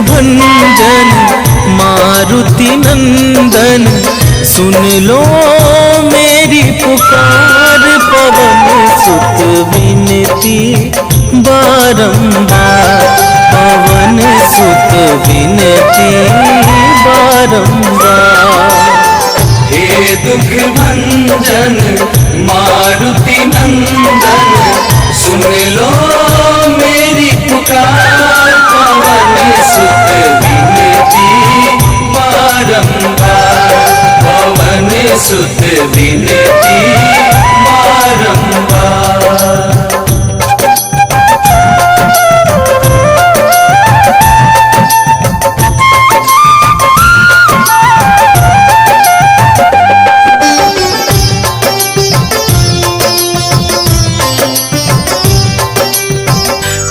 भंजन मारुति नंदन, सुन लो मेरी पुकार। पवन सुत विनती बारंबार, पवन सुत विनती बारंबार। हे दुख भंजन मारुति नंदन, सुन लो मेरी पुकार। पवन सुत विनती बारंबार, पवन सुत विनती बारंबार।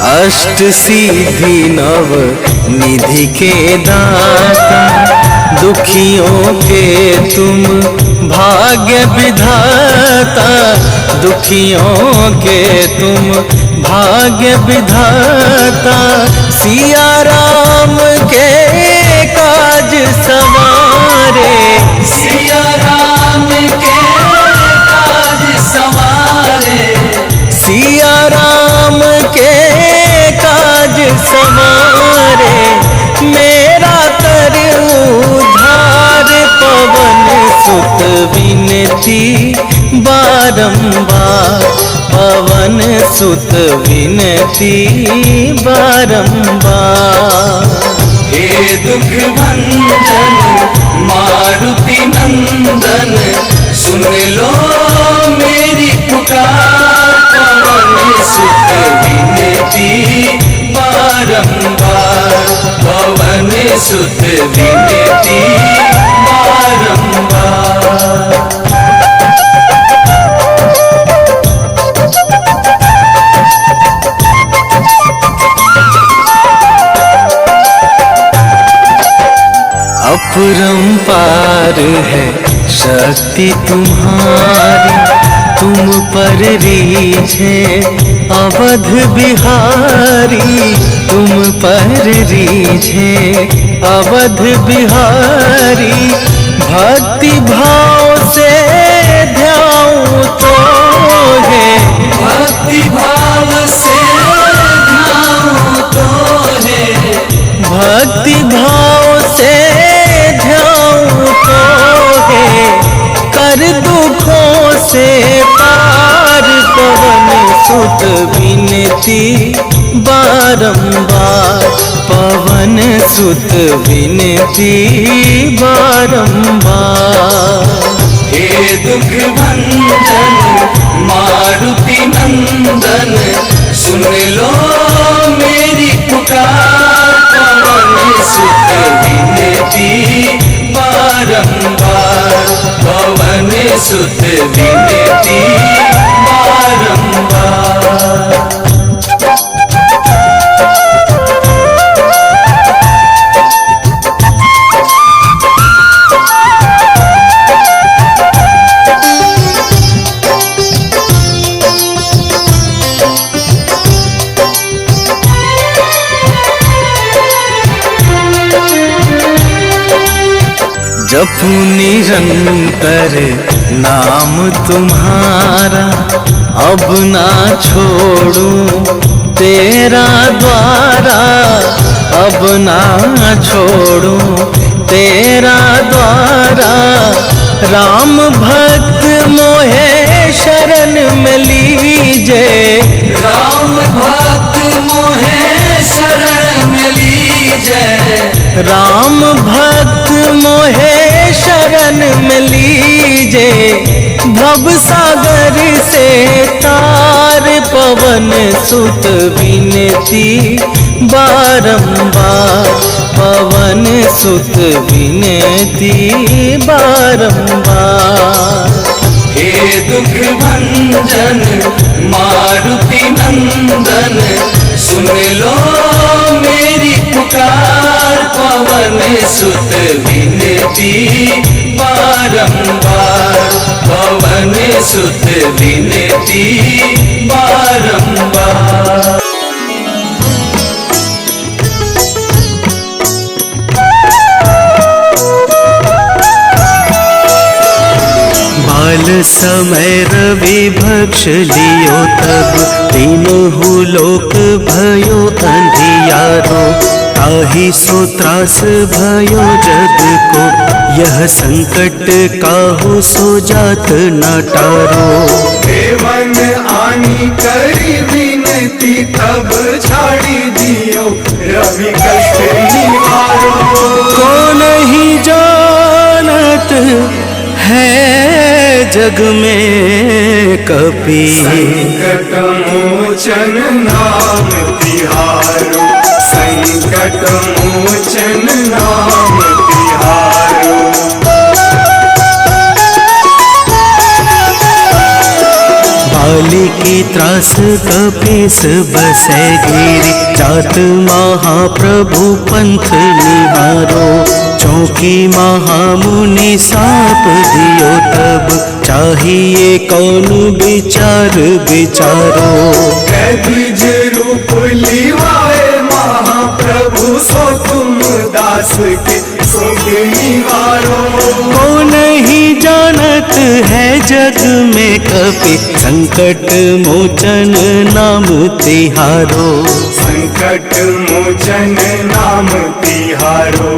अष्ट सिद्धि नव निधि के दाता, दुखियों के तुम भाग्य विधाता। दुखियों के तुम भाग्य विधाता, सिया राम के काज सवारे। सिया राम के काज सवारे, सिया राम के काज सवारे। मेरा कर उद्धार, पवन सुत विनती बारंबार, पवन सुत विनती बारंबार। हे दुख भंजन मारुति नंदन, सुन लो मेरी पुकार। पवन सुत विनती बारंबार, पवन सुत विनती बारंबार। अपरंपार है शक्ति तुम्हारी, तुम पर रीझे अवध बिहारी। तुम पर रीझे अवध बिहारी, भक्ति भाव से ध्याऊं तो है। भक्ति भाव से ध्याऊं तो है, भक्ति भाव से ध्याऊं तो है। कर दुखों से पार, पवन सुत विनती बारंबार, पवन सुत विनती बारंबार। हे दुख भंजन मारुति नंदन, सुन लो मेरी पुकार। पवन सुत विनती बारंबार, पवन सुत विनती बारंबार। जपू निरंतर नाम तुम्हारा, अब ना छोड़ूं तेरा द्वारा। अब ना छोड़ूं तेरा द्वारा। राम भक्त मोहे शरण में लीजे, राम भक्त मोहे शरण में लीजे। राम भक्त मोहे शरण में लीजे। भव सागर से तार, पवन सुत विनती बारंबार, पवन सुत विनती बारंबार। हे दुख भंजन मारुति नंदन, सुन लो मेरी पुकार। पवन सुत विनती बारंबार, पवन सुत विनती बारंबार। समय रवि भक्ष लियो तब तीनहु लोक भयो अंधियारो। ताहि सो त्रास भयो जग को यह संकट काहू सो जात न टारो। देवन आनी करी विनती तब छाड़ी दियो रवि कष्ट निवारो। को नहीं जानत है जग में कपि संकट मोचन नाम तिहारो। संकट मोचन नाम तिहारो। बाली की त्रास कपीस बसै गिरी जात महाप्रभु पंथ निहारो। चौकी महामुनि साप दियो तब चाहिए कौन विचार विचारो। द्विज रूप लिवाए महाप्रभु सो तुम दास के सुख निवारो। को नहीं जानत है जग में कपि संकट मोचन नाम तिहारो। संकट मोचन नाम तिहारो।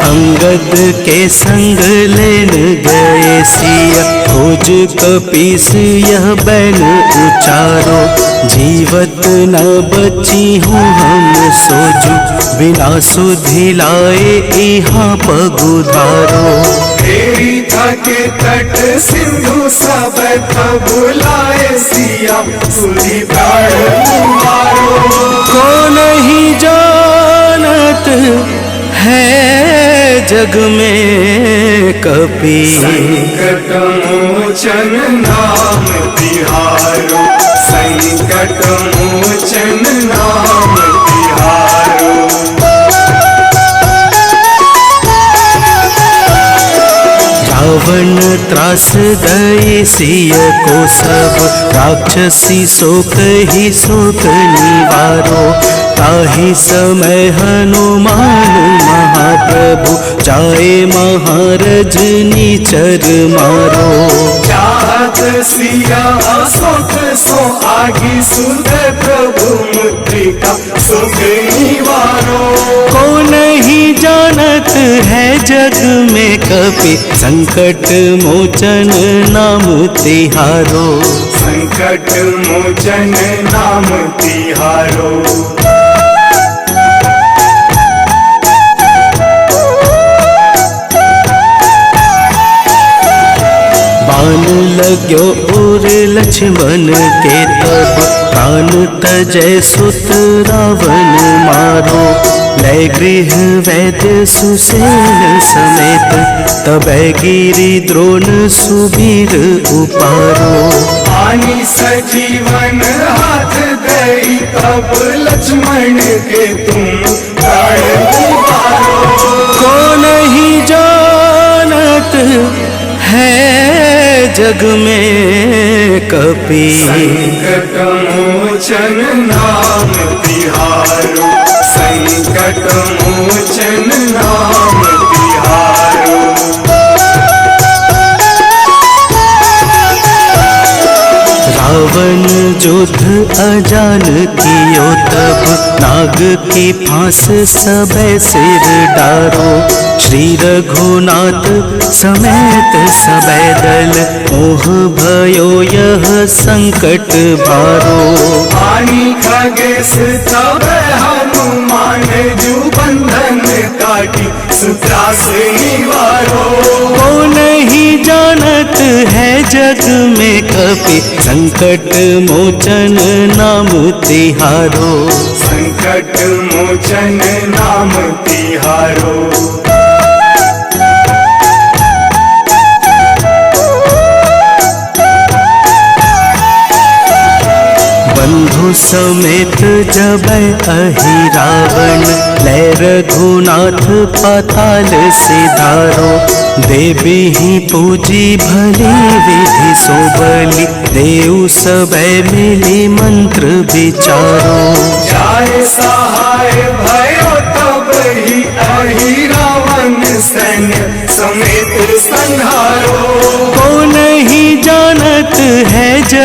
अंगद के संग लेन गए सिया खोज कपीस यह बैन उचारो। जीवत न बची हूँ हम सोजू बिना सुधि लाए यहाँ पगुधारो। तेरी थके तट सिंधु सब बुलाए सिया सुधी प्राण तुम्हारो। को नहीं जानत है जग में कपि संकट मोचन नाम तिहारो। संकट मोचन नाम तिहारो। रावण त्रास दई सिय को सब राक्षसी शोक ही शोक निवारो। ताहि समय हनुमान महाप्रभु जाए महारजनी चर मारो। चाहत सिया सुख सो आगी सुध प्रभु मुद्रिका सुख निवारो। को नहीं जानत है जग में कपि संकट मोचन नाम तिहारो। संकट मोचन नाम तिहारो। बाण लाग्यो और लक्ष्मण के तब प्राण तजय सुत रावण मारो। लय गृह वैद्य सुसेन समेत तबै गिरि द्रोण सुबीर उपारो। आनी सजीवन हाथ दई तब लक्ष्मण के तुम प्राण निवारो। को नहीं जानत है जग में कपि संकट मोचन नाम तिहारो। संकट मोचन नाम तिहारो। रावण युद्ध अजान कियो तब नाग की फांस सबे सिर डारो। श्री रघुनाथ समेत सबे दल मोह भयो यह संकट भारो। आनी खगेश तब हनुमान जू बंधन काटी सुत्रास निवारो। को नहीं जानत है जग में कपि संकट मोचन नाम तिहारो। संकट मोचन नाम तिहारो। बंधु समेत जबै अहि रावण लय रघुनाथ पाताल सिधारो। देवी ही पूजी भली विधि सो बलि देव सबे मिली मंत्र विचारो। जाय सहाय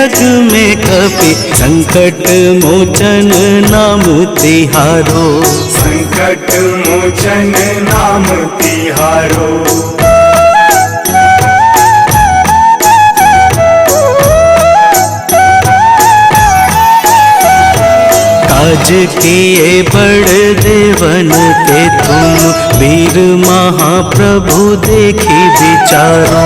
जग में कपि संकट मोचन नाम तिहारो। संकट मोचन नाम तिहारो। काज किए बड़ देवन के तुम, वीर महाप्रभु देखी विचारो।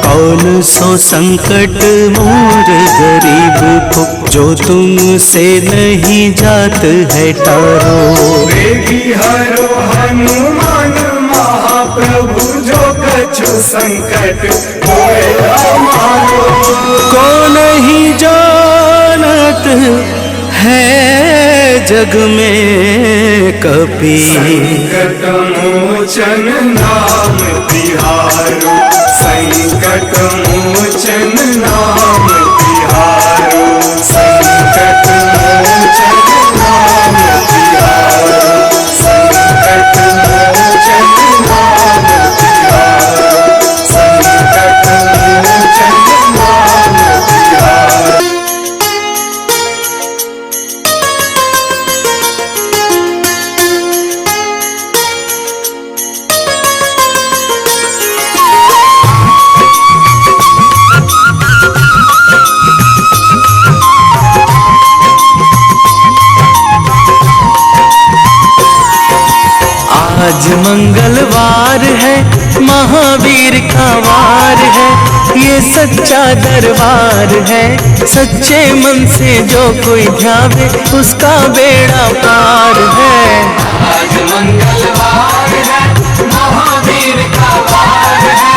कौन सो संकट मोर गरीब को, जो तुमसे नहीं जात है टारो। वेगी हरो हनुमान महाप्रभु, जो कछु संकट होए हमारो। को नहीं जानत है जग में कपि, संकट मोचन नाम तिहारो। संकट मोचन नाम तिहारो। संकट मोचन नाम तिहारो। संकट मोचन नाम तिहारो। संकट मोचन नाम तिहारो। आज मंगलवार है, महावीर का वार है। ये सच्चा दरबार है, सच्चे मन से जो कोई ध्यावे उसका बेड़ा पार है। आज मंगलवार है, महावीर का वार है।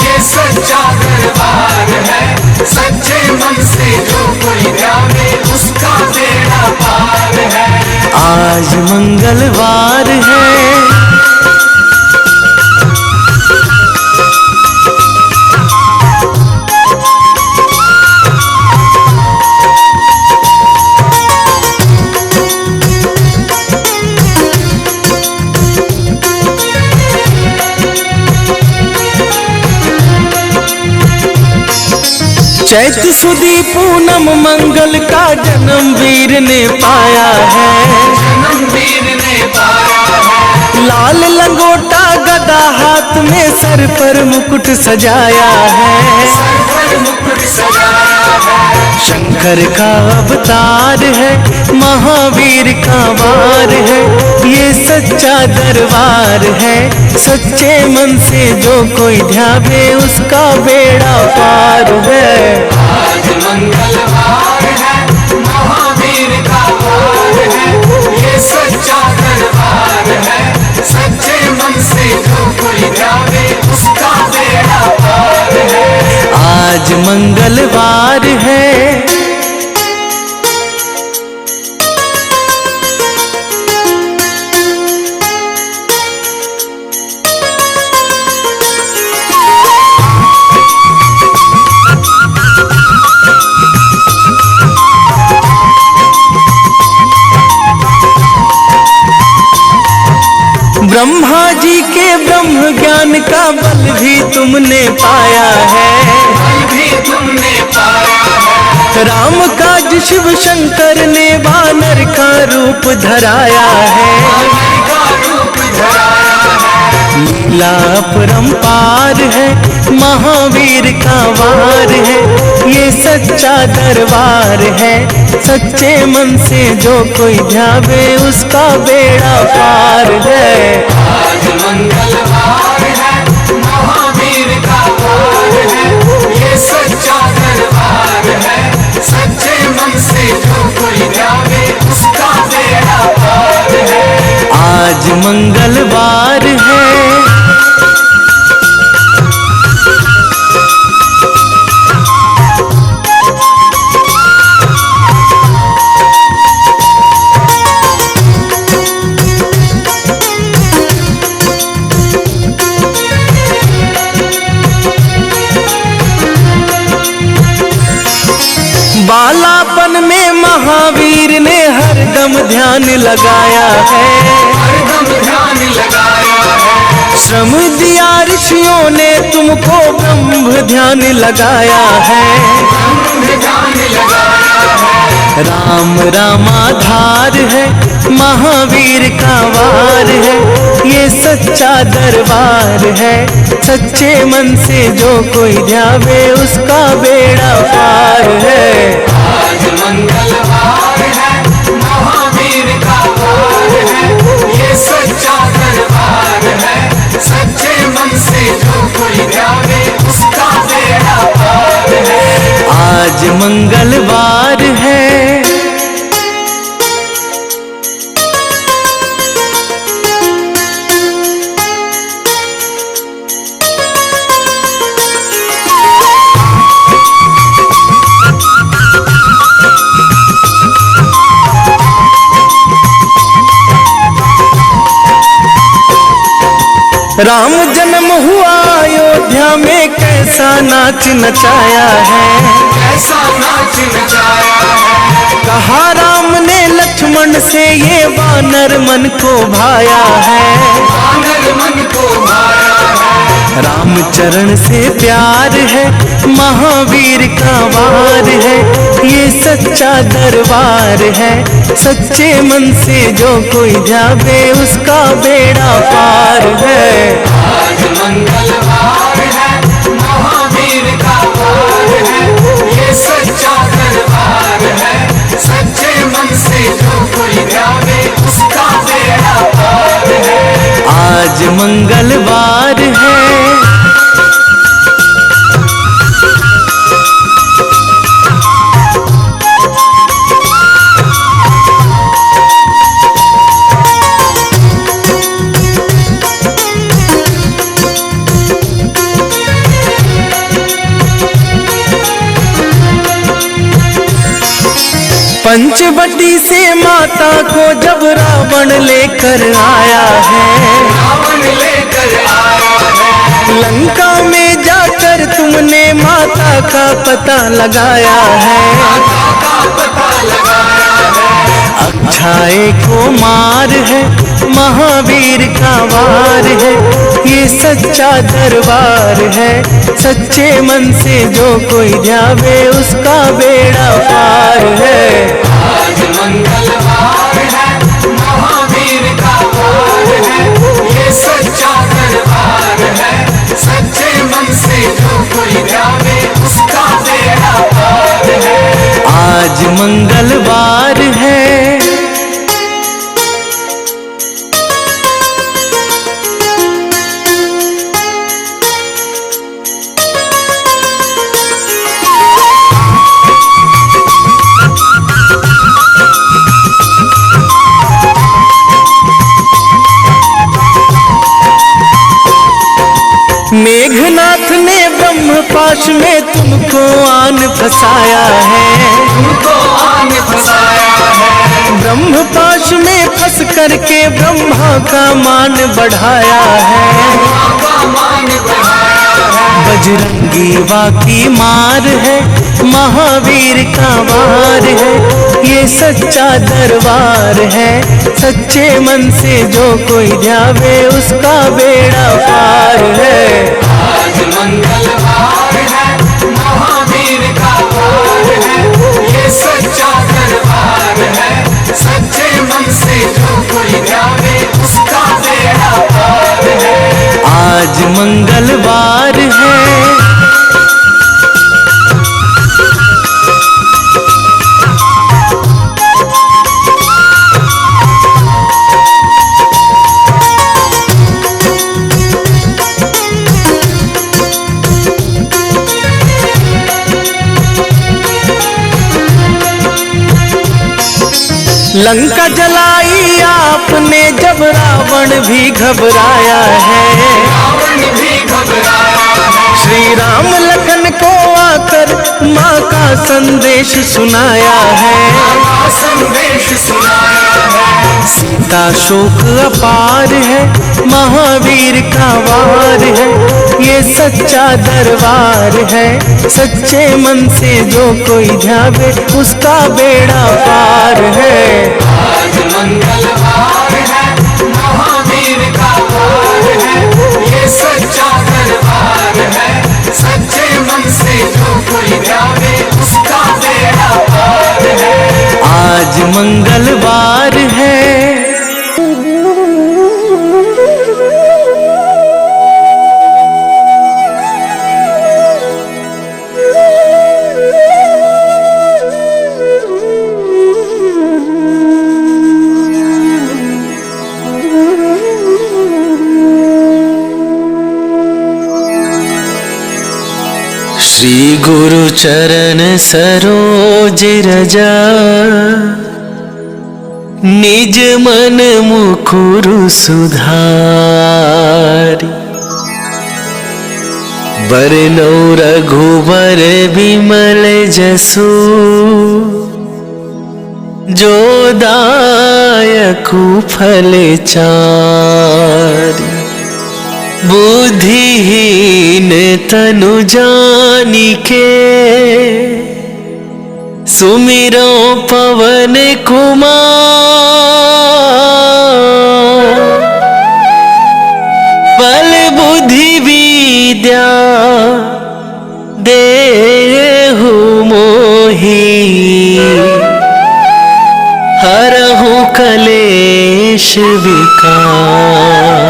ये सच्चा दरबार है, सच्चे मन से जो कोई ध्यावे उसका बेड़ा पार है। आज मंगलवार है, चैत सुदी पूनम मंगल का जन्म वीर ने पाया है। जन्म वीर ने पाया है। लाल लंगोटा गदा हाथ में, सर पर मुकुट सजाया है। सर पर मुकुट सजाया है। शंकर का अवतार है, महावीर का वार है। ये सच्चा दरबार है, सच्चे मन से जो कोई ध्यावे उसका बेड़ा पार है। आज मंगलवार है, महावीर का वार है। ये सच्चा दरबार है, सच्चे मन से जो कोई ध्यावे उसका बेड़ा पार है। आज मंगलवार है, ब्रह्मा जी के ब्रह्म ज्ञान का बल भी तुमने पाया है। बल भी तुमने पाया है। राम काज शिव शंकर ने वानर का रूप धराया है। वानर का रूप धराया है। लीला अपरंपार है, महावीर का वार है। ये सच्चा दरबार है, सच्चे मन से जो कोई ध्यावे उसका बेड़ा पार है। आज मंगलवार है, महावीर का वार है। ये सच्चा दरबार है, सच्चे मन से जो कोई ध्यावे उसका बेड़ा पार है। आज मंगलवार है, बालापन में महावीर ने हरदम ध्यान लगाया है। हरदम ध्यान लगाया है। श्रम दिया ऋषियों ने तुमको, ब्रह्म ध्यान लगाया है। ब्रह्म ध्यान राम रामाधार है, महावीर का वार है, ये सच्चा दरबार है। सच्चे मन से जो कोई ध्यावे उसका बेड़ा पार है। आज मंगलवार है, महावीर का वार है, ये सच्चा दरबार है। सच्चे मन से जो कोई ध्यावे उसका बेड़ा पार है। आज मंगलवार है। राम जन्म हुआ अयोध्या में, कैसा नाच नचाया है, कैसा नाच नचाया है। कहा राम ने लक्ष्मण से ये वानर मन को भाया है, वानर मन को भाया है। रामचरण से प्यार है, महावीर का वार है, ये सच्चा दरबार है। सच्चे मन से जो कोई ध्यावे उसका बेड़ा पार है। आज मंगलवार है, महावीर का वार है, ये सच्चा दरबार है। सच्चे मन से जो कोई ध्यावे उसका बेड़ा पार है। आज मंगलवार है। पंचवटी से माता को जब रावण लेकर आया है, रावण लेकर आया है। लंका में जाकर तुमने माता का पता लगाया है, माता का पता लगाया है। अक्षय को मार है, महावीर का वार है, ये सच्चा दरबार है। सच्चे मन से जो कोई ध्यावे उसका बेड़ा पार है। आज मंगलवार है, महावीर का वार है, ये सच्चा दरबार है। सच्चे मन से जो कोई ध्यावे उसका बेड़ा पार है। आज मंगलवार है। मेघनाथ ने ब्रह्मपाश में तुमको आन फंसाया है, तुमको आन फंसाया है। ब्रह्मपाश में फंस करके ब्रह्मा का मान बढ़ाया है, ब्रह्मा का मान बढ़ाया है। बजरंगी वाकी मार है, महावीर का वार है, ये सच्चा दरबार है। सच्चे मन से जो कोई ध्यावे उसका बेड़ा पार है। आज मंगलवार है, महावीर का वार है, ये सच्चा दरबार है। सच्चे मन से जो कोई ध्यावे उसका बेड़ा पार है। आज मंगलवार है। लंका जलाई आपने जब रावण भी घबराया है, रावण भी घबराया है। श्री राम लखन को आकर माँ का संदेश सुनाया है, का संदेश सुनाया है। सीता शोक अपार है, महावीर का वार है, ये सच्चा दरबार है। सच्चे मन से जो कोई ध्यावे उसका बेड़ा पार है। आज मंगलवार है, महावीर का वार है, ये सच्चा दरबार है। सच्चे मन से जो कोई ध्यावे उसका बेड़ा पार है। मंगलवार है। श्री गुरु चरण सरोज रजा, निज मन मुकुरु सुधारी। बरनौ रघुबर बिमल जसु, जो दायकु फल चारि। बुद्धिहीन तनु जानिके, सुमिरो पवन कुमार। बल बुद्धि विद्या देहु मोहि, हरहु कलेश विकार।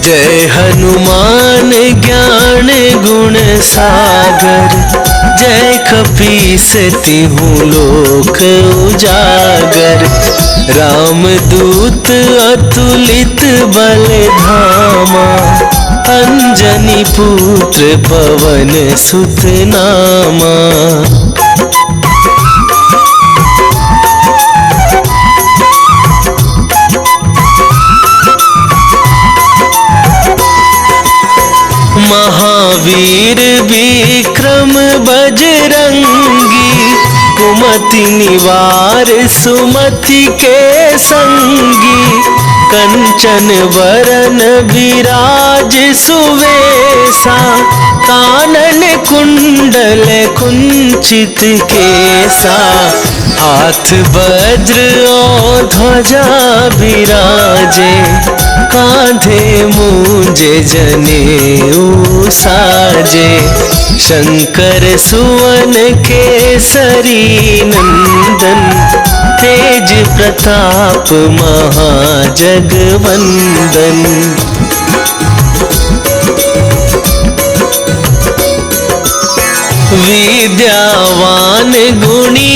जय हनुमान ज्ञान गुण सागर, जय कपीस तिहु लोक उजागर। रामदूत अतुलित बल धामा, अंजनी पुत्र पवन सुत नामा। महावीर विक्रम बजरंगी, कुमति निवार सुमति के संगी। कंचन वरन विराज सुवेशा, कानन कुंडल कुंचित केसा। हाथ वज्र और ध्वजा विराजे, कांधे मूंजे जनेऊ साजे। शंकर सुवन केसरी नंदन, तेज प्रताप महाजगवंदन। विद्यावान गुणी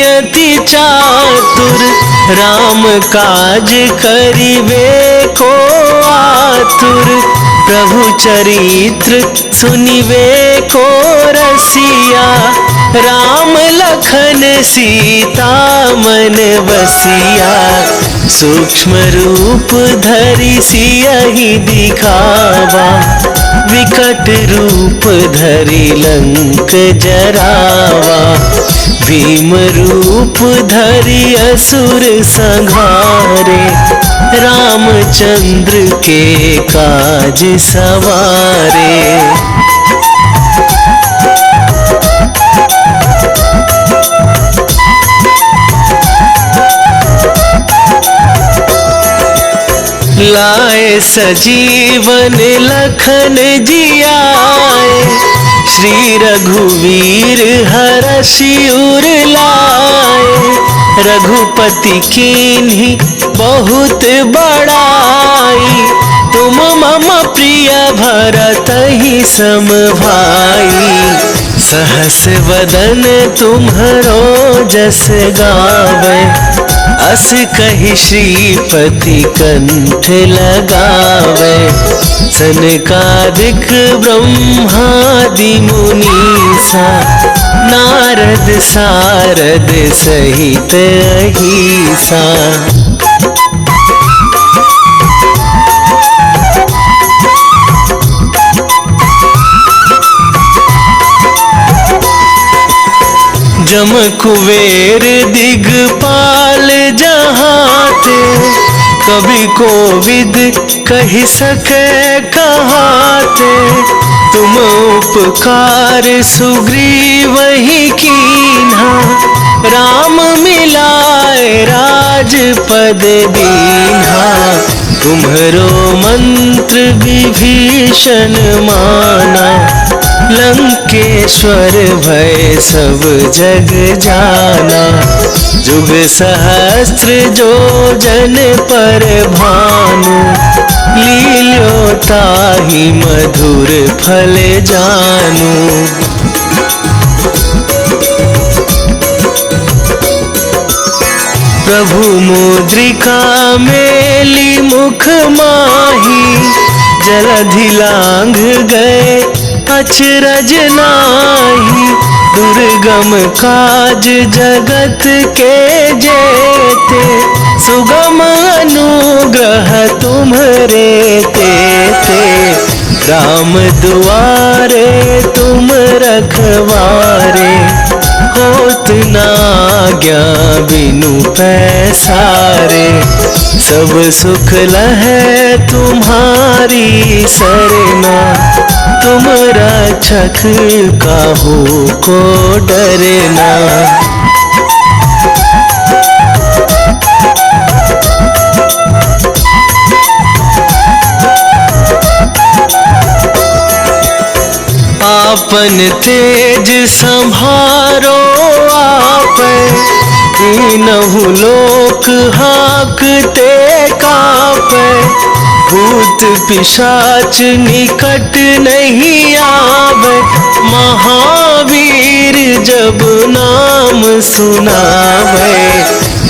अति चातुर, राम काज करिबे को आतुर। प्रभु चरित्र सुनिबे को रसिया, राम लखन सीता मन बसिया। सूक्ष्म रूप धरि सियहि दिखावा, विकट रूप धरि लंक जरावा। भीम रूप धरि असुर संहारे, रामचंद्र के काज सवारे। लाए सजीवन लखन जियाए, श्री रघुवीर हरषि उर लाए। रघुपति कीन्ही बहुत बड़ाई, तुम मम प्रिय भरतहि सम भाई। सहस वदन तुम्हरो जस गावे, अस कहि श्रीपति कंठ लगावे। सनकादिक ब्रह्मादि मुनीसा, नारद सारद सहित अहिसा। जम कुबेर दिगपाल जहाते, कवि कोविद कहि सके कहाते। तुम उपकार सुग्रीवहि कीन्हा, राज पद दीन्हा, तुम्हरो मंत्र विभीषण माना। लंकेश्वर भय सब जग जाना, जुग सहस्त्र जो जन पर भानु। लील्यो ताहि मधुर फल जानू। प्रभु मुद्रिका मेली मुख माही, जलधि लांघ गए अचरज नाहि। दुर्गम काज जगत के जेते, सुगम अनुग्रह तुम्हरे तेते। राम दुआरे तुम रखवारे, होत न आज्ञा बिनु पैसारे। सब सुख लहै तुम्हारी सरना, तुम रक्षक काहू को डरना। आपन तेज संभारो आप, तीनहु लोक हाँकते कापै। भूत पिशाच निकट नहीं आवे, महावीर जब नाम सुनावे।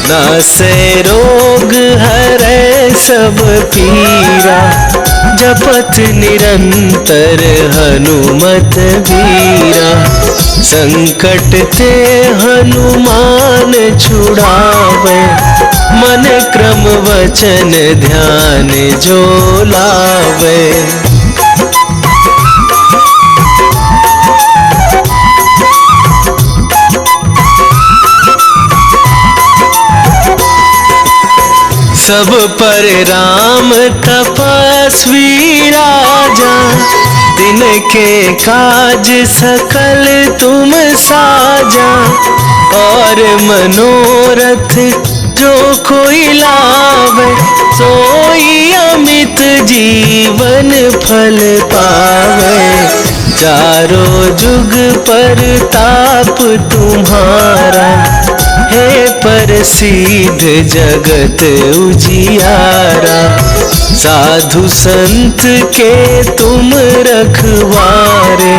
नासै रोग हरै सब पीरा, जपत निरंतर हनुमत वीरा। संकट ते हनुमान छुड़ावे, मन क्रम वचन ध्यान जो लावे। सब पर राम तपस्वी राजा, दिन के काज सकल तुम साजा। और मनोरथ जो कोई लावे, सोई अमित जीवन फल पावे। चारों जुग पर ताप तुम्हारा, हे प्रसिद्ध जगत उजियारा। साधु संत के तुम रखवारे,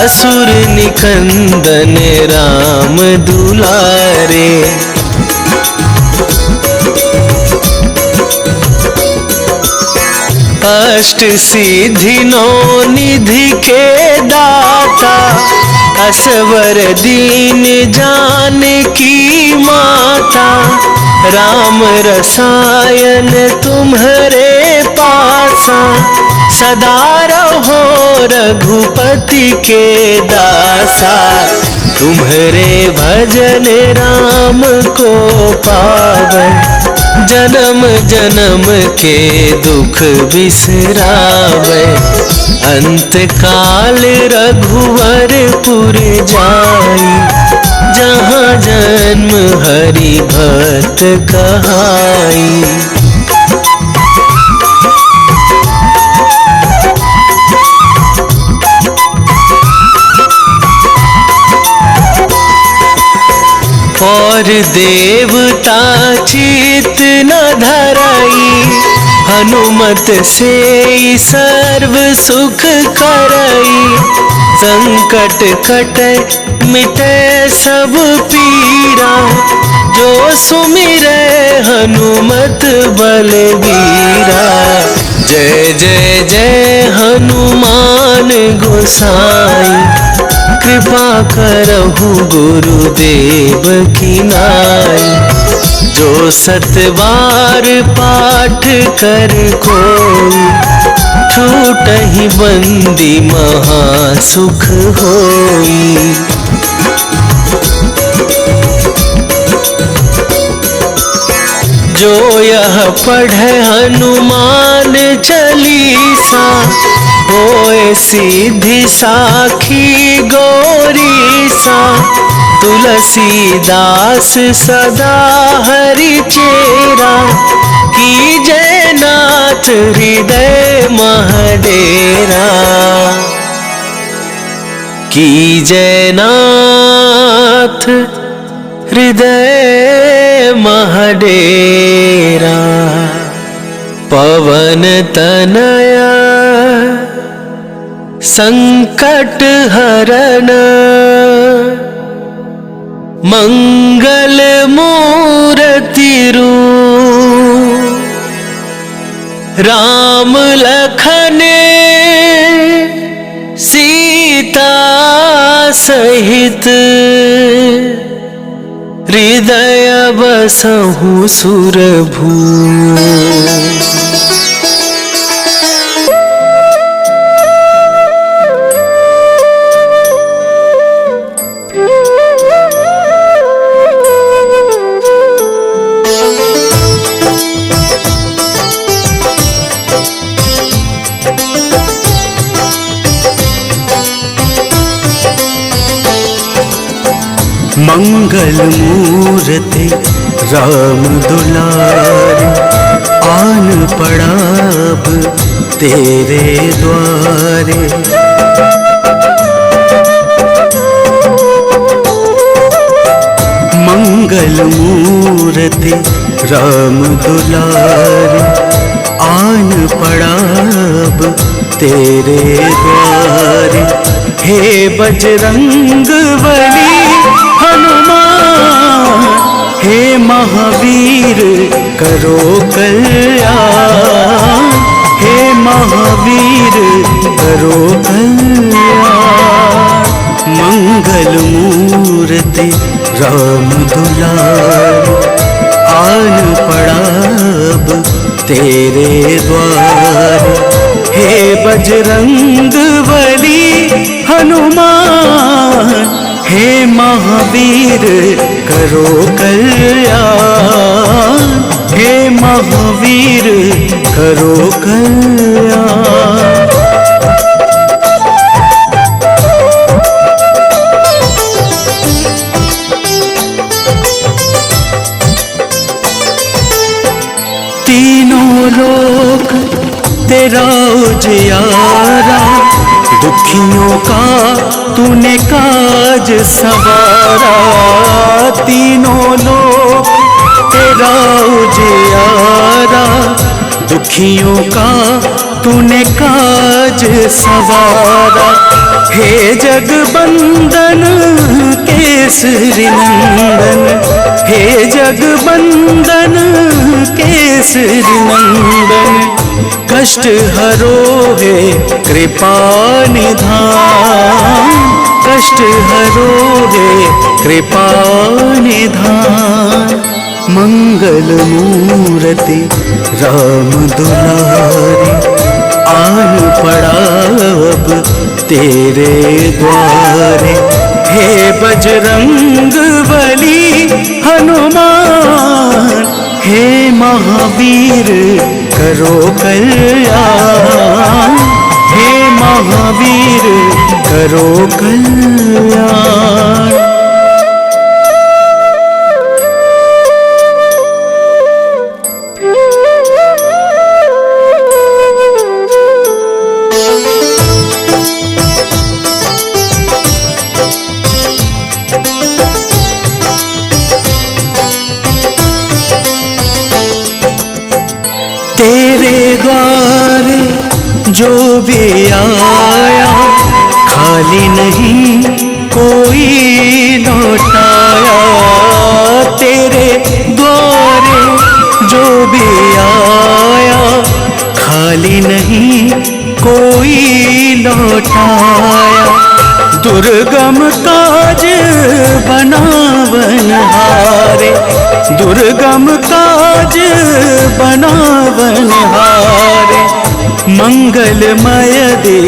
असुर निकंदन राम दुलारे। अष्ट सिद्धि नौ निधि के दाता, असवर दीन जानकी माता। राम रसायन तुम्हरे पासा, सदा रहो रघुपति के दासा। तुम्हरे भजन राम को पावे, जन्म जन्म के दुख बिसरावे। अंत काल रघुवरपुर जाई, जहाँ जन्म हरि भक्त कहाई। और देवता चित न धराई, हनुमत से सर्व सुख करई। संकट कटे मिटे सब पीरा, जो सुमिरै हनुमत बलबीरा। जय जय जय हनुमान गोसाई, कृपा करहु गुरुदेव की नाई। जो सतबार पाठ कर कोई, छूटहि बंदी महा सुख होई। जो यह पढ़े हनुमान चालीसा, होए सिद्धि साखी गौरीसा। तुलसीदास सदा हरि चेरा, कीजय नाथ हृदय महडेरा, कीजय नाथ हृदय महडेरा। पवन तनया संकट हरन, मंगल मूर्ति रूप, राम लखन सीता सहित, हृदय बसहु सुरभू। मंगल मूर्ति राम दुलारे, आन पड़ा अब तेरे द्वारे। मंगल मूर्ति राम दुलारे, आन पड़ा अब तेरे द्वारे। हे बजरंग बली हनुमान, हे महावीर करो कल्याण, हे महावीर करो कल्याण। मंगल मूर्ति राम दुलारे, आन पड़ा अब तेरे द्वारे। हे बजरंग बली हनुमान, हे महावीर करो कल्याण, हे महावीर करो कल्याण। तीनों लोक तेरा उजियारा, दुखियों का तूने काज सवारा। तीनों लोक तेरा उजियारा, दुखियों का तूने काज सवारा। हे जगबंदन केसरी नंदन, हे जगबंदन केसरी नंदन। कष्ट हरो है कृपा निधान, कष्ट हरो है कृपा निधान। मंगल मूर्ति राम दुलारे, आन पड़ा अब तेरे द्वारे। हे बजरंग बली हनुमान, हे महावीर करो कल्याण, हे महावीर करो कल्याण। तेरे द्वारे जो भी आया, खाली नहीं कोई लौटाया। तेरे द्वारे जो भी आया, खाली नहीं कोई लौटाया। दुर्गम काज बनावनहारे, दुर्गम काज बनावनहारे। मंगलमय दे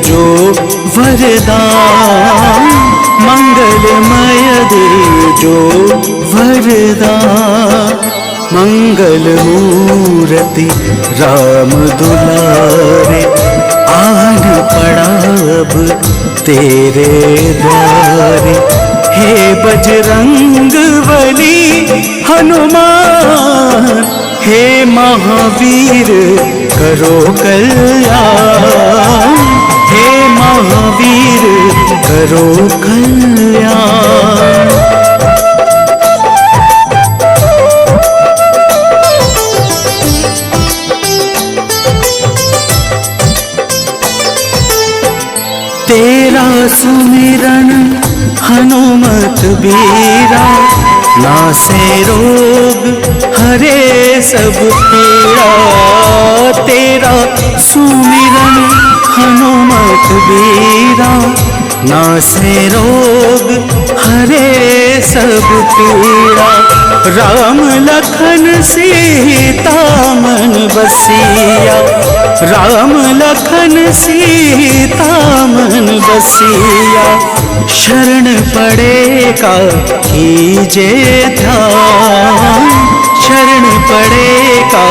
जो वरदान, मंगलमय दे जो वरदान। मंगल मूर्ति राम दुलारे, आन पड़ा अब तेरे द्वारे। हे बजरंग बली हनुमान, हे महावीर करो कल्याण, हे महावीर करो कल्याण। तेरा सुमिरन हनुमत बीरा, नासे रोग हरे सब पीड़ा। तेरा सुमिरन हनुमत बीरा, नासे रोग हरे सब पीड़ा। राम लखन सीता मन बसिया, राम लखन सीता मन बसिया। शरण पड़ेगा कीजे ध्यान, शरण पड़ेगा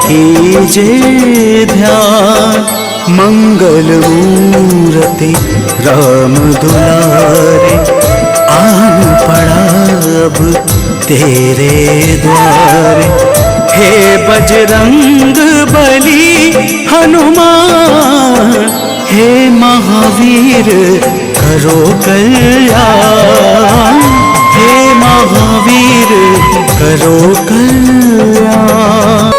कीजे ध्यान। मंगल मूर्ति राम दुलारे, आन पड़ा अब तेरे द्वारे। हे बजरंग बली हनुमान, हे महावीर करो कल्याण, हे महावीर करो कल्याण।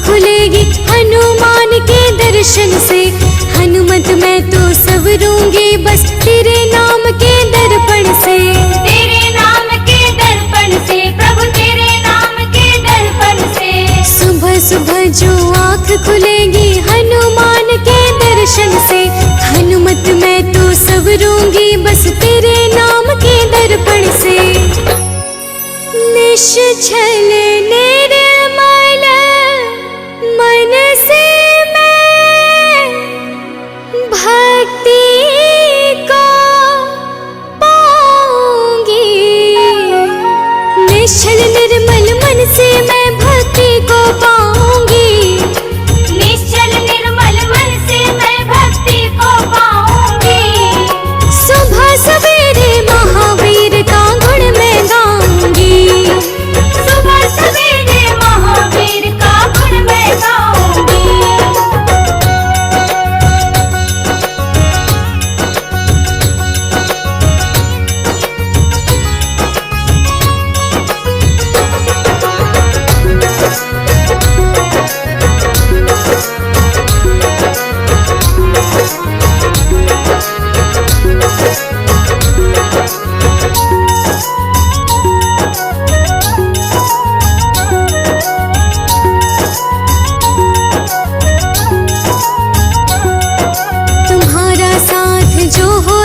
खुलेगी हनुमान के दर्शन से। हनुमत मैं तो संवरूंगी बस तेरे नाम के दर्पण से। तेरे नाम के दर्पण से प्रभु, तेरे नाम के दर्पण से। सुबह सुबह जो आँख खुलेगी हनुमान के दर्शन से। हनुमत मैं तो संवरूंगी बस तेरे नाम के दर्पण से। निश्चल निर्मल मन से मैं भक्ति को पाऊंगी। निश्चल निर्मल मन से मैं भक्ति को पाऊंगी। निश्चल निर्मल मन से मैं भक्ति को पाऊंगी। सुबह सवेरे महावीर का गुण मैं गाऊंगी। सुबह सवेरे महावीर का गुण मैं गाऊंगी।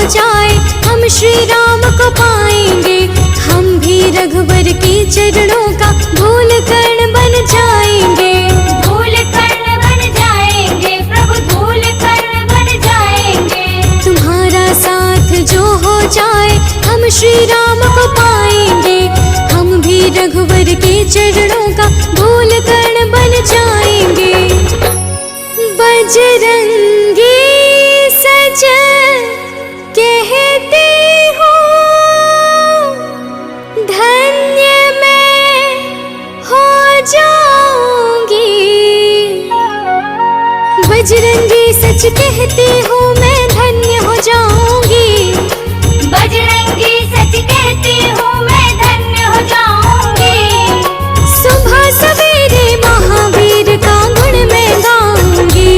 जाए हम श्री राम को पाएंगे। हम भी रघुवर के चरणों का धूल कण बन जाएंगे। धूल कण बन जाएंगे प्रभु, धूल कण बन जाएंगे। तुम्हारा साथ जो हो जाए हम श्री राम को पाएंगे। हम भी रघुवर के चरणों का धूल कण बन जाएंगे। बजरंगी सज कहते हो धन्य मैं हो जाऊंगी। बजरंगी सच कहते हो मैं धन्य हो जाऊंगी। बजरंगी सच कहते हो मैं धन्य हो जाऊंगी। सुबह सवेरे महावीर का गुण मैं गाऊंगी।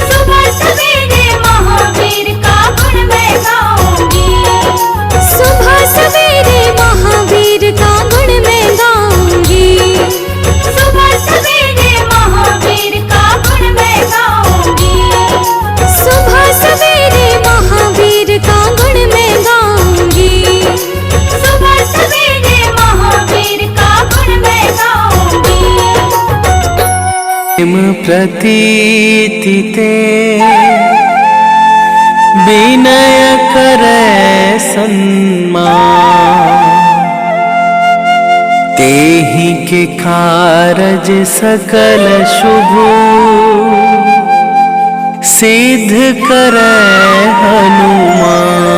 सुबह सवेरे महावीर का गुण मैं गाऊंगी। सुबह सवेरे महावीर का गुण मैं गाऊंगी। सुबह सवेरे महावीर का गुण मैं गाऊंगी। सुबह सवेरे महावीर का गुण मैं गाऊंगी। सुबह सवेरे महावीर का गुण मैं गाऊंगी। प्रेम प्रतीति ते विनय करे सन्मान। तेहि के कारज सकल शुभ सिद्ध करे हनुमान।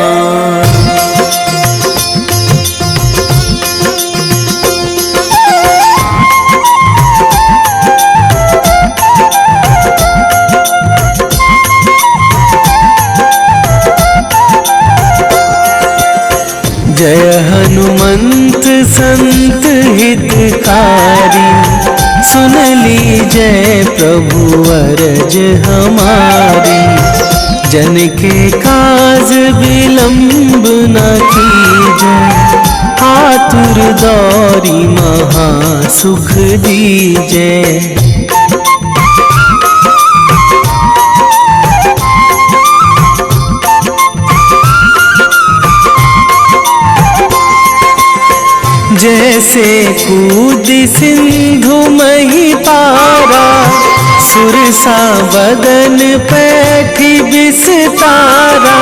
जय हनुमंत संत हितकारी। सुन लीजय प्रभु अरज हमारी। जन के काज विलंब न कीजय। आतुर दौरी महा सुख दीजय। जैसे कूद सिंधु मही पारा। सुरसा बदन पैठी विस्तारा।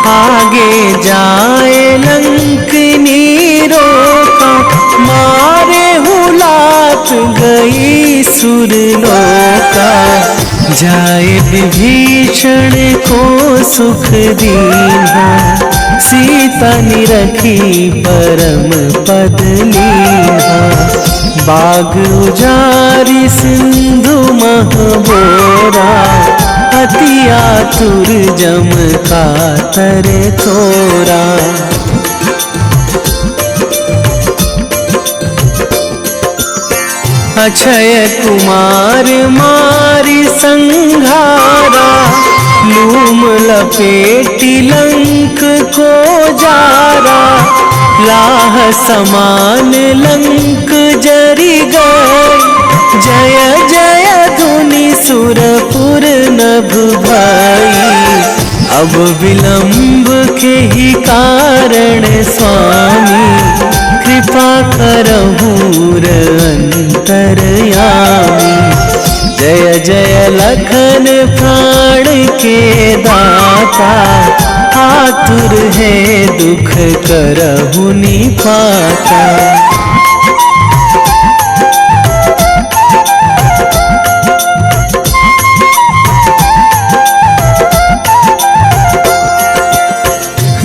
आगे जाए लंकनी रोका। मारे हुलात गई सुरलोका। जाए विभीषण को सुख दीना। सीता निरखी परम पद लीना। बाग उजारी सिंधु महबोरा। अति आतुर जम का तरे थोरा। अक्षय कुमार मारी संघारा। लूम लपेटी लंक को जारा। लाह समान लंक जरी गई। जय जय धुनि सुरपुर नभ भाई। अब विलंब के ही कारण स्वामी। कृपा करहूँ अंतरयामी। जय जय लखन प्राण के दाता। आतुर है दुख करहु निपाता।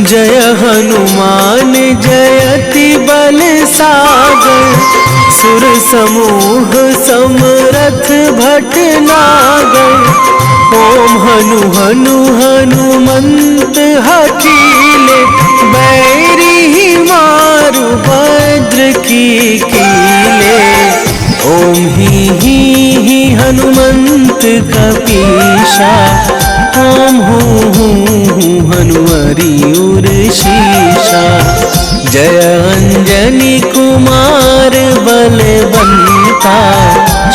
जय हनुमान जयति बल सागर। सुर समूह समरथ भटनागर। ओम हनु हनु हनुमंत हठीले। बैरी मारु भद्र की कीले। ओम ही हनुमंत कपीशा। ओम हूँ हनुमरी उर शीशा। जय अंजनी कुमार बलवंता।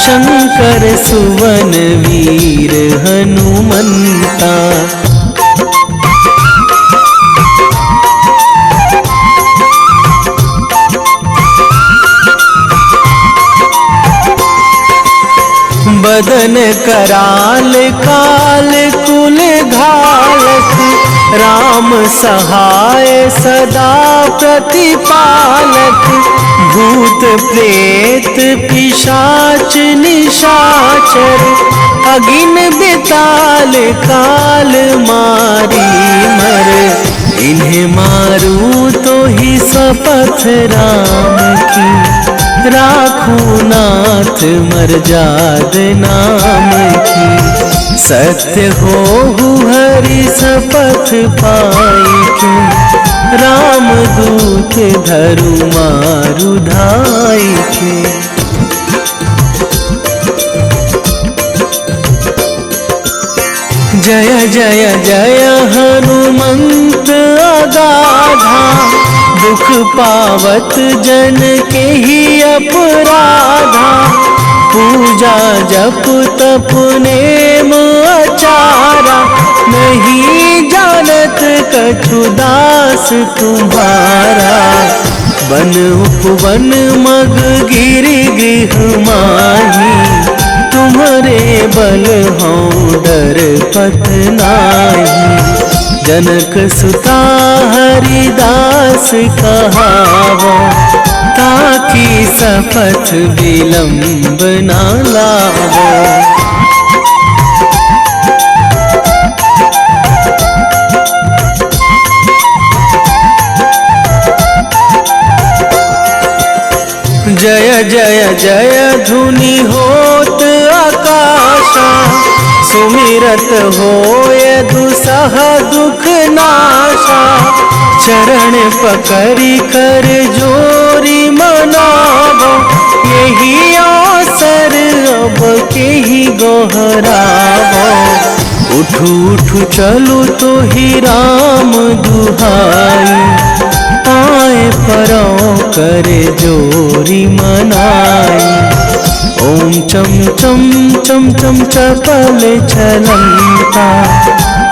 शंकर सुवन वीर हनुमंता। सुमन कराल काल कुल घालक, राम सहाय सदा प्रतिपालक। भूत प्रेत पिशाच निशाचर, अगिन बिताल काल मारी मर। इन्हें मारूं तो ही शपथ राम की, राखूं नाथ मर्याद नाम की। सत्य हो हरि शपथ पाई के, राम दूत धरु मारु धाई के। जय जय जय हनुमंत अगाधा, दुख पावत जन के ही अपराधा। पूजा जप तप नेम आचारा, नहीं जानत कछु दास तुम्हारा। वन उपवन मग गिरि गृह माही, तुम्हारे बल हों डर पत नाही। जनक सुता हरिदास कहावो, ताकि शपथ विलंब ना लावो। जय जय जय धुनि होत आकाशा, सुमिरत होय दुसह दुख नाशा। चरण पकड़ी कर जोरी मनावो, यही अवसर अब के ही गोहरावो। उठू उठू चलो तो ही राम दुहाई, आए परों करे जोरी मनाई। ओम चम चम चम चम चपल चलंता,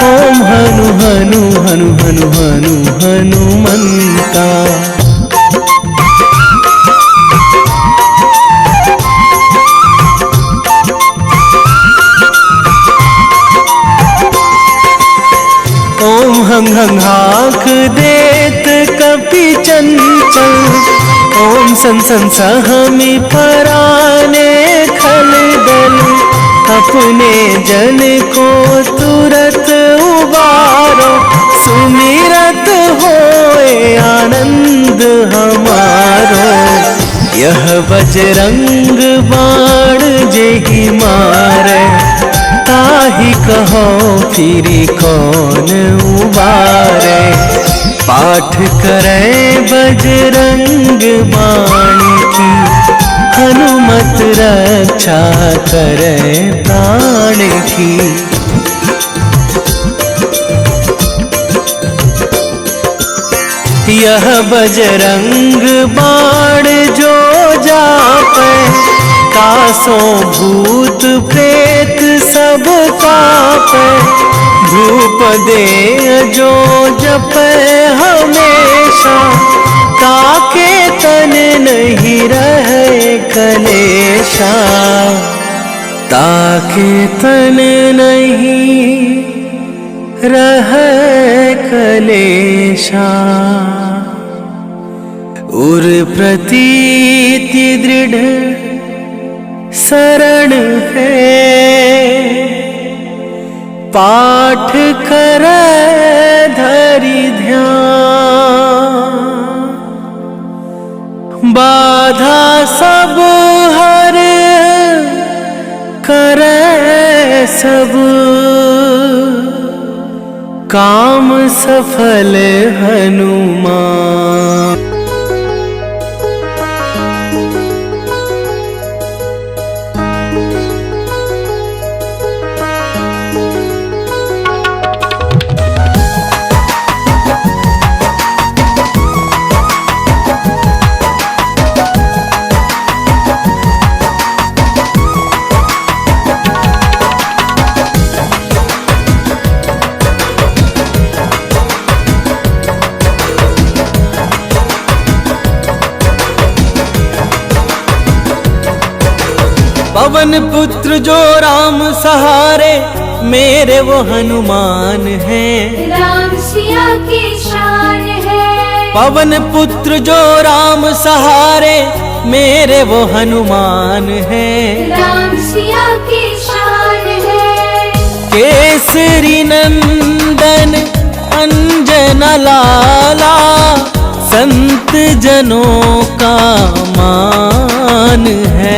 ओम हनु हनु हनु हनु हनु हनुमंता। ओम हंग हंग हाक देत कपि चंचल, ओम सन सन सहमी पराने खल दल। अपने जन को तुरत उबारो, सुमिरत होए आनंद हमारो। यह बजरंग बाण जेहि मारे, ताहि कहो फिरि कौन उबारे। पाठ करे बजरंग बाण की, हनुमत रक्षा करे प्राण की। यह बजरंग बाण जो जापै, कासों भूत प्रेत सब कापै। धूप दे जो जपै हमेशा, ताके तन नहीं रहे कलेशा। ताके तन नहीं रहे कलेशा। उर प्रतीति दृढ़ शरण है, पाठ करे धरि ध्यान। बाधा सब हर करे सब, काम सफल हनुमान। पवन पुत्र जो राम सहारे मेरे वो हनुमान हैं। राम सिया की शान है। पवन पुत्र जो राम सहारे मेरे वो हनुमान हैं। राम सिया की शान है। केसरी नंदन अंजन लाला संत जनों का मान है।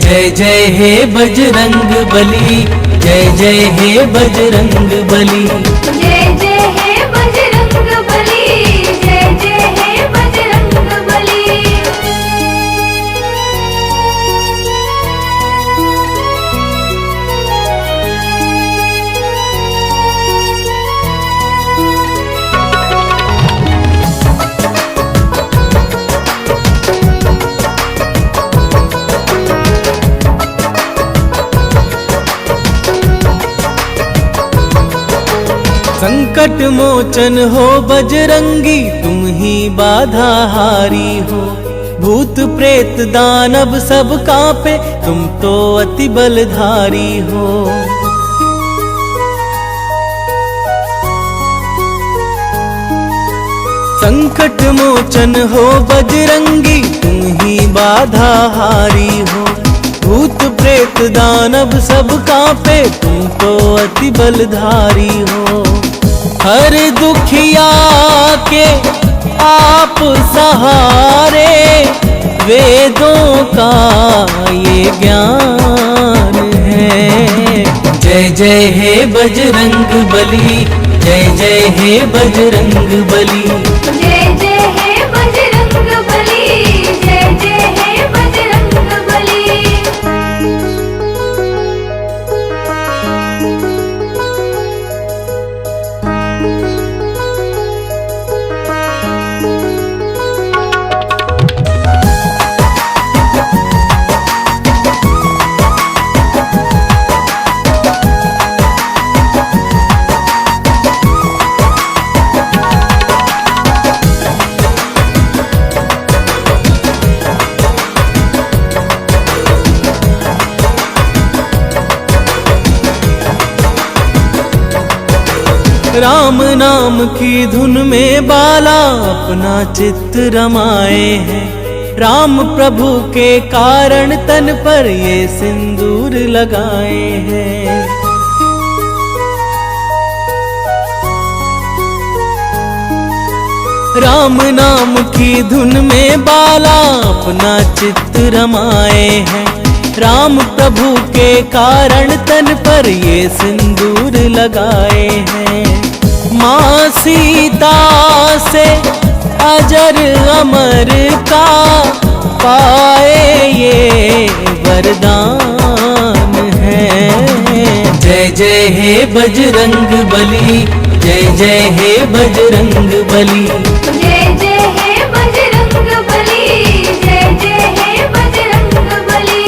जय जय हे बजरंग बली, जय जय हे बजरंग बली। जय जय हे बजरंग बली, जय जय हे बजरंग बली। संकट मोचन हो बजरंगी तुम ही बाधा हारी हो। भूत प्रेत दानव सब कांपे तुम तो अति बलधारी हो। संकट मोचन हो बजरंगी तुम ही बाधा हारी हो। भूत प्रेत दानव सब कांपे तुम तो अति बलधारी हो। हर दुखिया के आप सहारे वेदों का ये ज्ञान है। जय जय हे बजरंग बली, जय जय हे बजरंग बली। जय जय हे बजरंग बली, जय जय हे बजरंग बली। राम नाम की धुन में बाला अपना चित्त रमाए हैं। राम प्रभु के कारण तन पर ये सिंदूर लगाए हैं। राम नाम की धुन में बाला अपना चित्त रमाए हैं। राम प्रभु के कारण तन पर ये सिंदूर लगाए हैं। माँ सीता से अजर अमर का पाए ये वरदान है। जय जय हे बजरंग बली, जय जय हे बजरंग बली। जय जय हे बजरंग बली, जय जय हे बजरंग बली।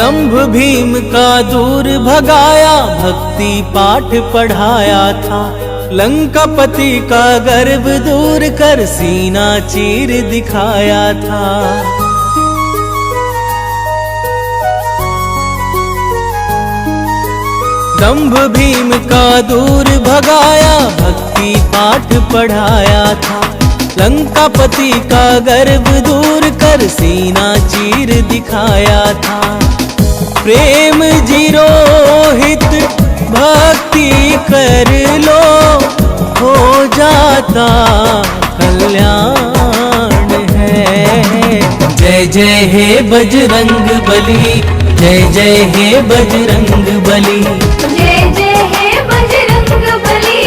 दंभ भीम का दूर भगाया, भक्ति पाठ पढ़ाया था। लंकापति का गर्व दूर कर सीना चीर दिखाया था। दंभ भीम का दूर भगाया, भक्ति पाठ पढ़ाया था। लंकापति का गर्व दूर कर सीना चीर दिखाया था। प्रेम जीरोहित भक्ति कर लो, हो जाता कल्याण है। जय जय हे बजरंग बली, जय जय हे बजरंग बली। जय जय हे बजरंग बली,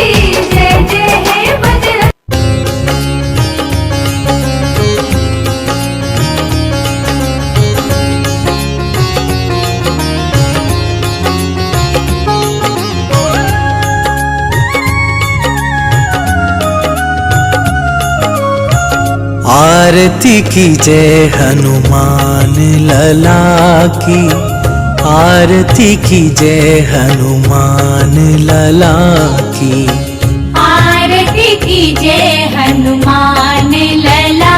जय जय हे बजरंग। आरती कीजय हनुमान लला की, आरती कीजय हनुमान लला की। आरती कीजय हनुमान लला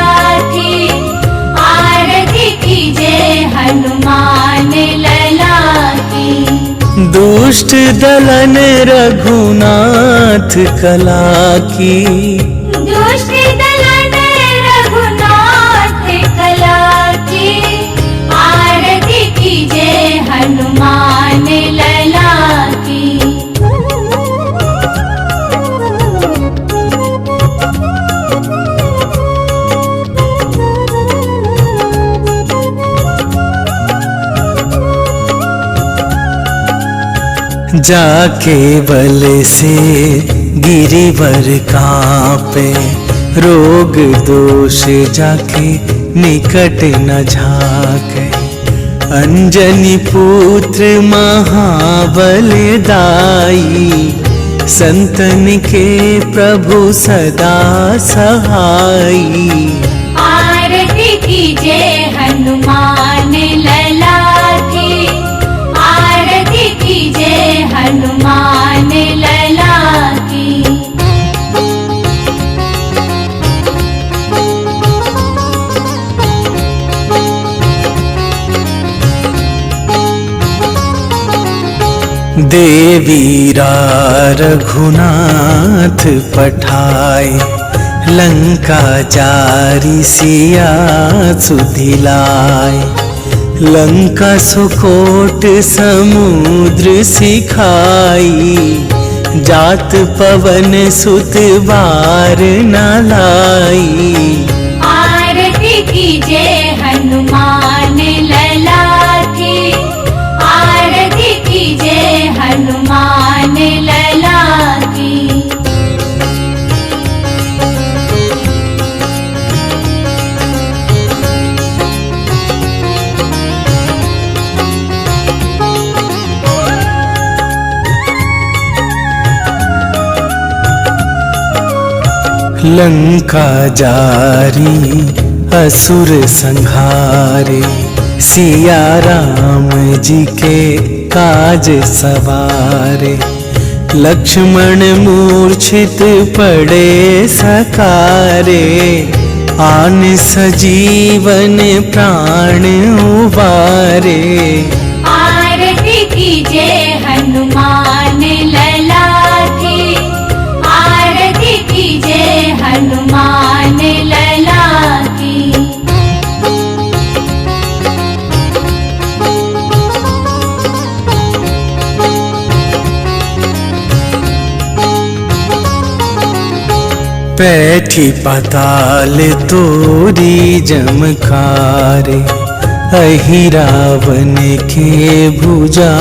की, आरती कीजय हनुमान लला की। दुष्ट दलन रघुनाथ कला की, दुष्ट दलन रघुनाथ कला की। आरती कीजय हनुमान लला की। जाके बल से गिरिवर कांपे, रोग दोष जाके निकट न झाके। अंजनी पुत्र महाबल दाई, संतन के प्रभु सदा सहाई। आरती कीजय हनुमान लला की, आरती कीजय हनुमान लला की। देवीरा रघुनाथ पठाए, लंका जारी सिया सुधिलाए। लंका सुकोट समुद्र सिखाई, जात पवन सुत बार न लाई। आरती कीजय हनुमान लला की, आरती कीजय हनुमान लला की। लंका जारी असुर संहारे, सिया राम जी के काज सवारे। लक्ष्मण मूर्छित पड़े सकारे, आन सजीवन प्राण उबारे। आरती कीजय हनुमान लला की, आरती कीजय हनुमान लला की। पैठी पाताल तोरी जमकारे, अहि रावण के भुजा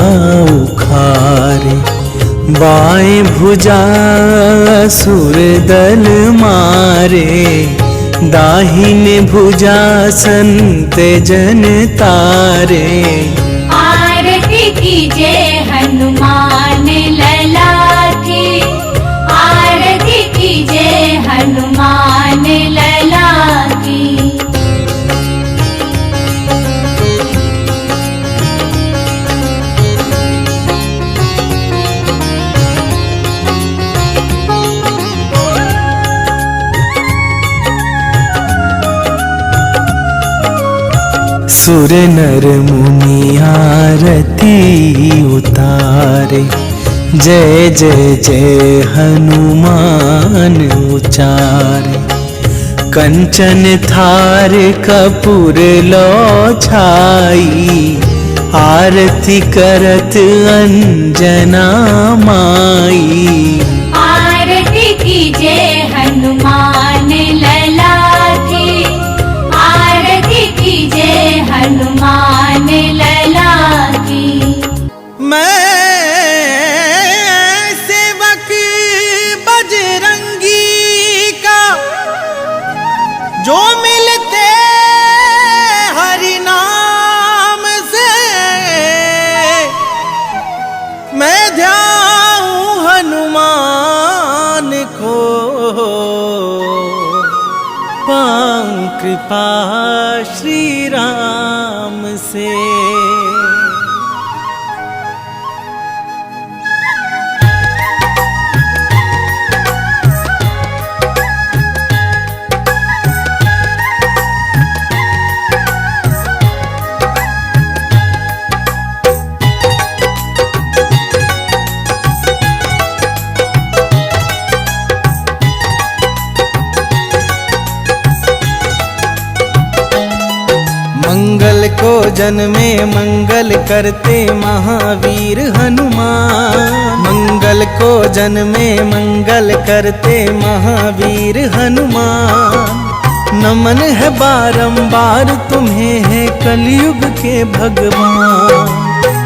उखारे। बाएं भुजा असुर दल मारे, दाहिने भुजा संत जन तारे। आरती कीजय हनुमान लला की, आरती कीजय हनुमान लला की। सुर नर मुनि आरती उतारे, जय जय जय हनुमान उचारे। कंचन थार कपूर लो छाई, आरती करत अंजना माई। आरती कीजय हनुमान लला की, आरती कीजय हनुमान लला की। मैं सेवक बजरंगी का, जो मिलते हरि नाम से। मैं ध्याऊं हनुमान को, कृपा श्री राम से। मंगल को जन्मे मंगल करते महावीर हनुमान। मंगल को जन्मे मंगल करते महावीर हनुमान। नमन है बारंबार तुम्हें है कलयुग के भगवान।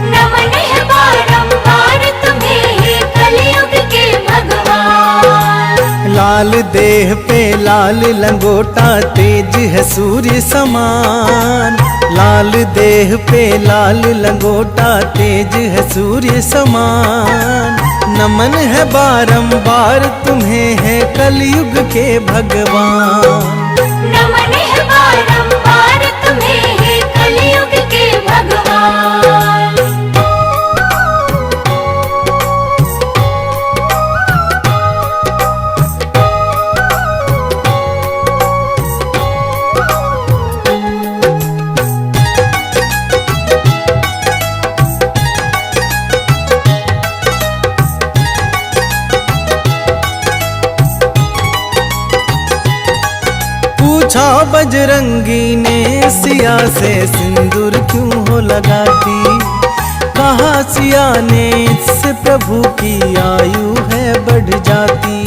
नमन है बारंबार तुम्हें है कलयुग के भगवान। लाल देह पे लाल लंगोटा तेज है सूर्य समान। लाल देह पे लाल लंगोटा तेज है सूर्य समान। नमन है बारंबार तुम्हें है कलयुग के भगवान। नमन है बारंबार तुम्हें है कलयुग के भगवान। पूछा बजरंगी ने सिया से सिंदूर क्यों हो लगाती। कहा सिया ने इससे प्रभु की आयु है बढ़ जाती।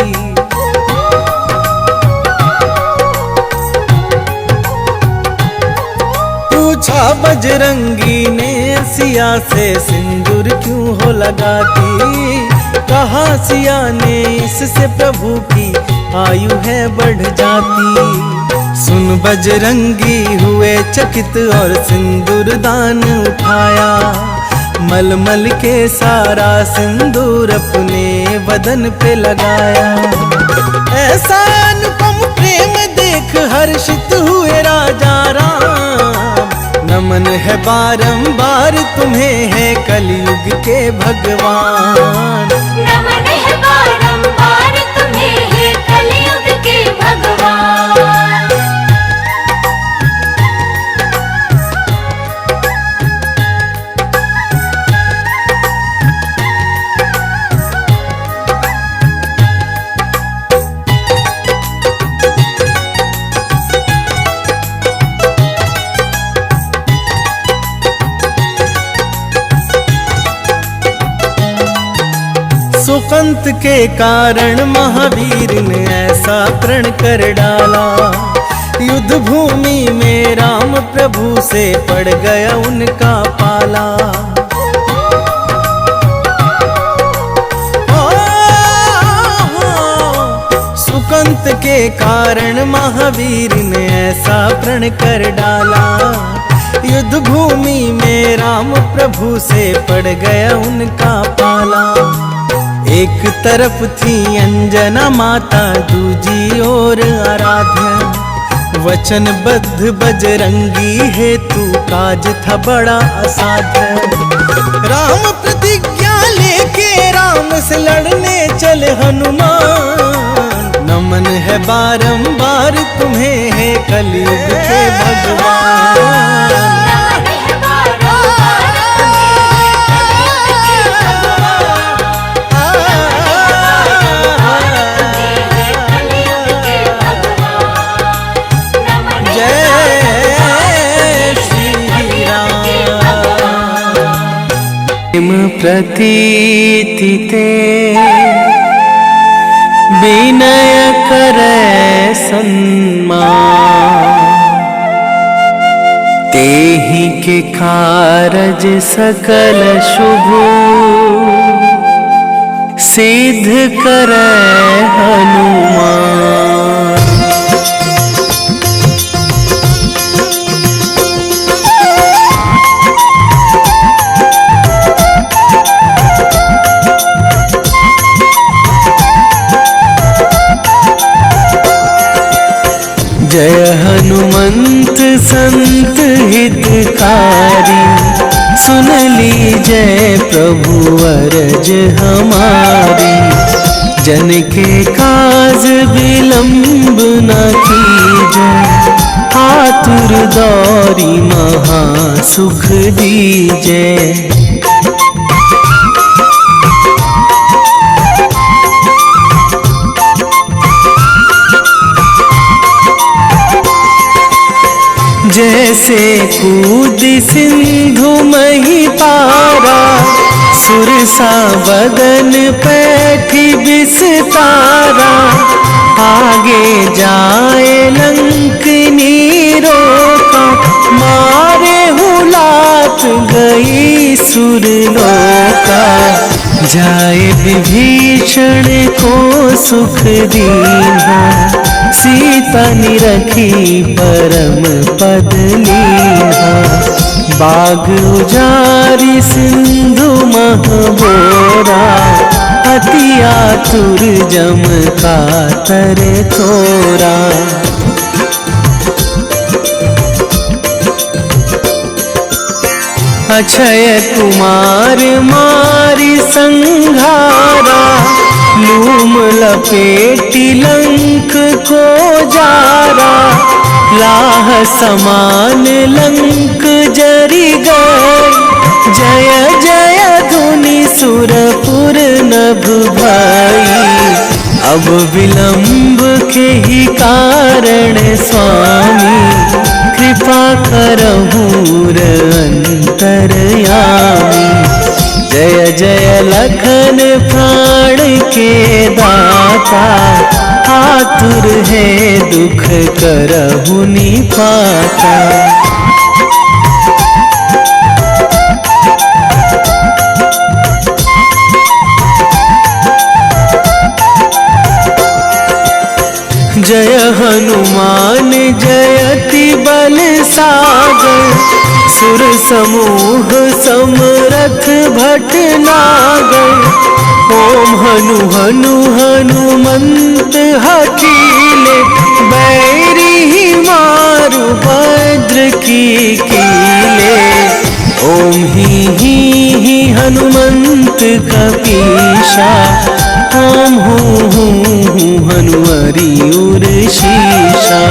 पूछा बजरंगी ने सिया से सिंदूर क्यों हो लगाती। कहा सिया ने इससे प्रभु की आयु है बढ़ जाती। सुन बजरंगी हुए चकित और सिंदूर दान उठाया। मलमल के सारा सिंदूर अपने बदन पे लगाया। ऐसा अनुपम प्रेम देख हर्षित हुए राजा राम। नमन है बारंबार तुम्हें है कलयुग के भगवान। नमन है बारंबार तुम्हें है कलयुग के भगवान। सुकंत के कारण महावीर ने ऐसा प्रण कर डाला। युद्ध भूमि में राम प्रभु से पड़ गया उनका पाला। सुकंत के कारण महावीर ने ऐसा प्रण कर डाला। युद्ध भूमि में राम प्रभु से पड़ गया उनका पाला। एक तरफ थी अंजना माता दूजी ओर आराध्या। वचनबद्ध बजरंगी हेतु काज था बड़ा असाध्य। राम प्रतिज्ञा लेके राम से लड़ने चले हनुमान। नमन है बारंबार तुम्हें है कलयुग के भगवान। प्रतीति ते विनय करे सन्मान। तेहि के कारज सकल शुभ सिद्ध करे हनुमान। जय हनुमान हनुमंत संत हितकारी, सुन लीजय प्रभु अरज हमारी। जन के काज विलंब न कीजय, आतुर दौरी महा सुख दीजय। जैसे कूद सिंधु मही पारा, सुरसा बदन पैठी बिस्तारा। आगे जाए लंकनी रोका, मारे हुलात गई सुरलोका। जाए विभीषण को सुख दीना, सीता निरखी परम पद लीना। बाग उजारी सिंधु महबोरा, अति आतुर जम कातर थोरा। अक्षय कुमार मारी संघारा, लूम लपेटी लंक को जारा। लाह समान लंक जरी गए, जय जय धुनि सुरपुर नभ भाई। अब विलंब के ही कारण स्वामी, कृपा करहु अंतरयामी। जय जय लखन प्राण के दाता, आतुर है दुख करहु निपाता। जय हनुमान जयति बल सागर, सुर समूह समरथ भटनागर। ओम हनु हनु हनुमंत हठीले, बैरी ही मारु भद्र की कीले। ओम ही हनुमंत कपीशा, ओम हूँ हनुमरी उर शीशा।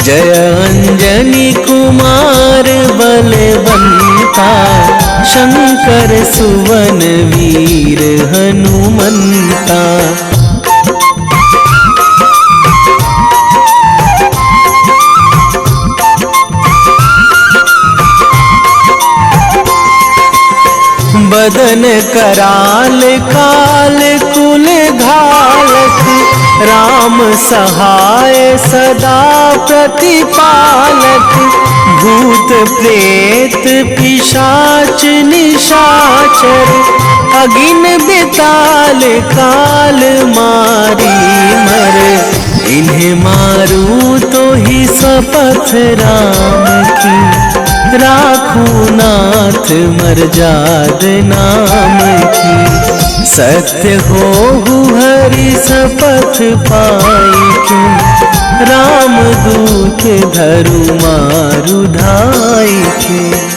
जय अंजनी कुमार बलवंता, शंकर सुवन वीर हनुमंता। बदन कराल काल कुल घालक, राम सहाय सदा प्रतिपालक। भूत प्रेत पिशाच निशाचर, अगिन बिताल काल मारी मर। इन्हें मारू तो ही शपथ राम की, राखू नाथ मर्याद नाम की। सत्य हो हरि शपथ पाई के, राम दूत धरु मारु धाई के।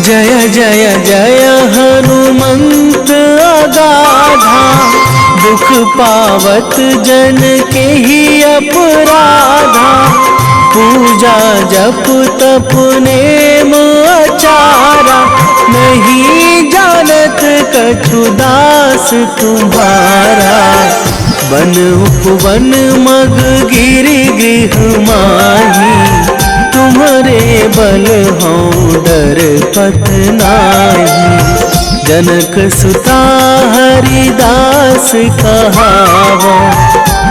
जय जय जय हनुमंत अगाधा, दुख पावत जन के ही अपराधा। पूजा जप तप नेम आचारा, नहीं जानत कछु दास तुम्हारा। बन उपवन मग गिर गृह माही, तुम्हारे बल हों डर पत नाही। जनक सुता हरिदास कहावो,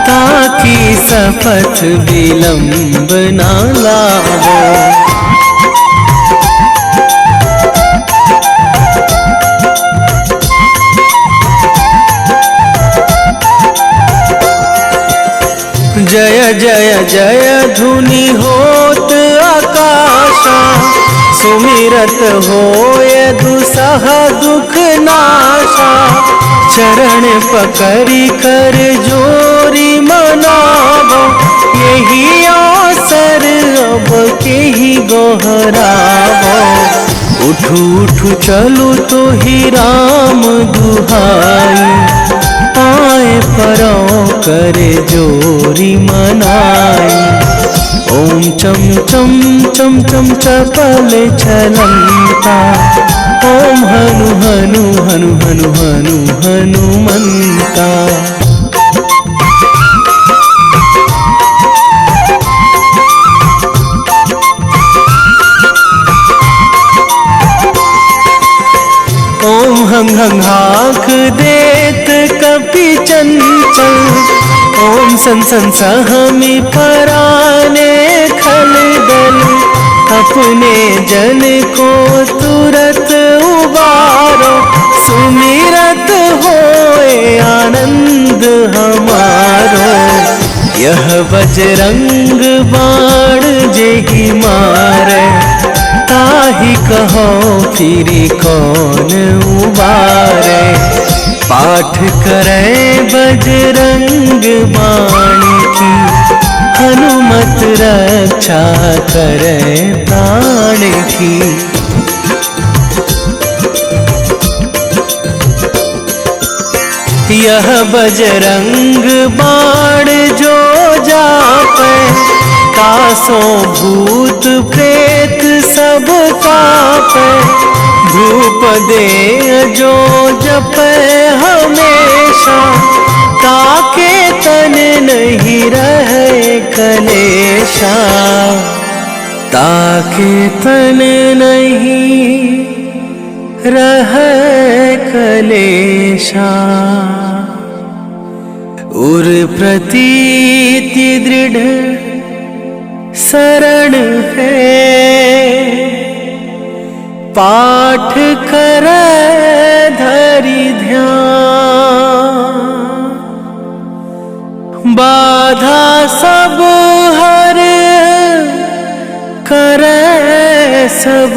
ताकि शपथ विलंब ना लावो। जय जय जय धुनि होत आकाशा, सुमिरत होय दुसह दुख नाशा, चरण पकड़ी कर जोरी मनावो, यही अवसर अब के ही गोहरावो। उठू उठू चलू तो ही राम दुहाई, आए परो करे जोरी मनाई। ओम चम चम चम चम चपल चलंता, ओम हनु हनु हनु हनु हनु हनुमंता। ओम हंग हंग हाक देत कपि चंचल, ओम सन सन सहमी पराने खल दल। अपने जन को तुरत उबारो, सुमिरत होए आनंद हमारो। यह बजरंग बाण जेहि मारे, ताहि कहो फिरी कौन उबारे। पाठ करें बजरंग बाण की, हनुमत रक्षा करें प्राण की। यह बजरंग बाण जो जापे, तासों भूत प्रेत सब कापे। धूप दे जो जपे हमेशा, ताके तन नहीं रहे कलेशा, ताके तन नहीं रहे कलेशा। उर प्रतीति दृढ़ शरण है, पाठ करे धरि ध्यान। बाधा सब हर करे सब,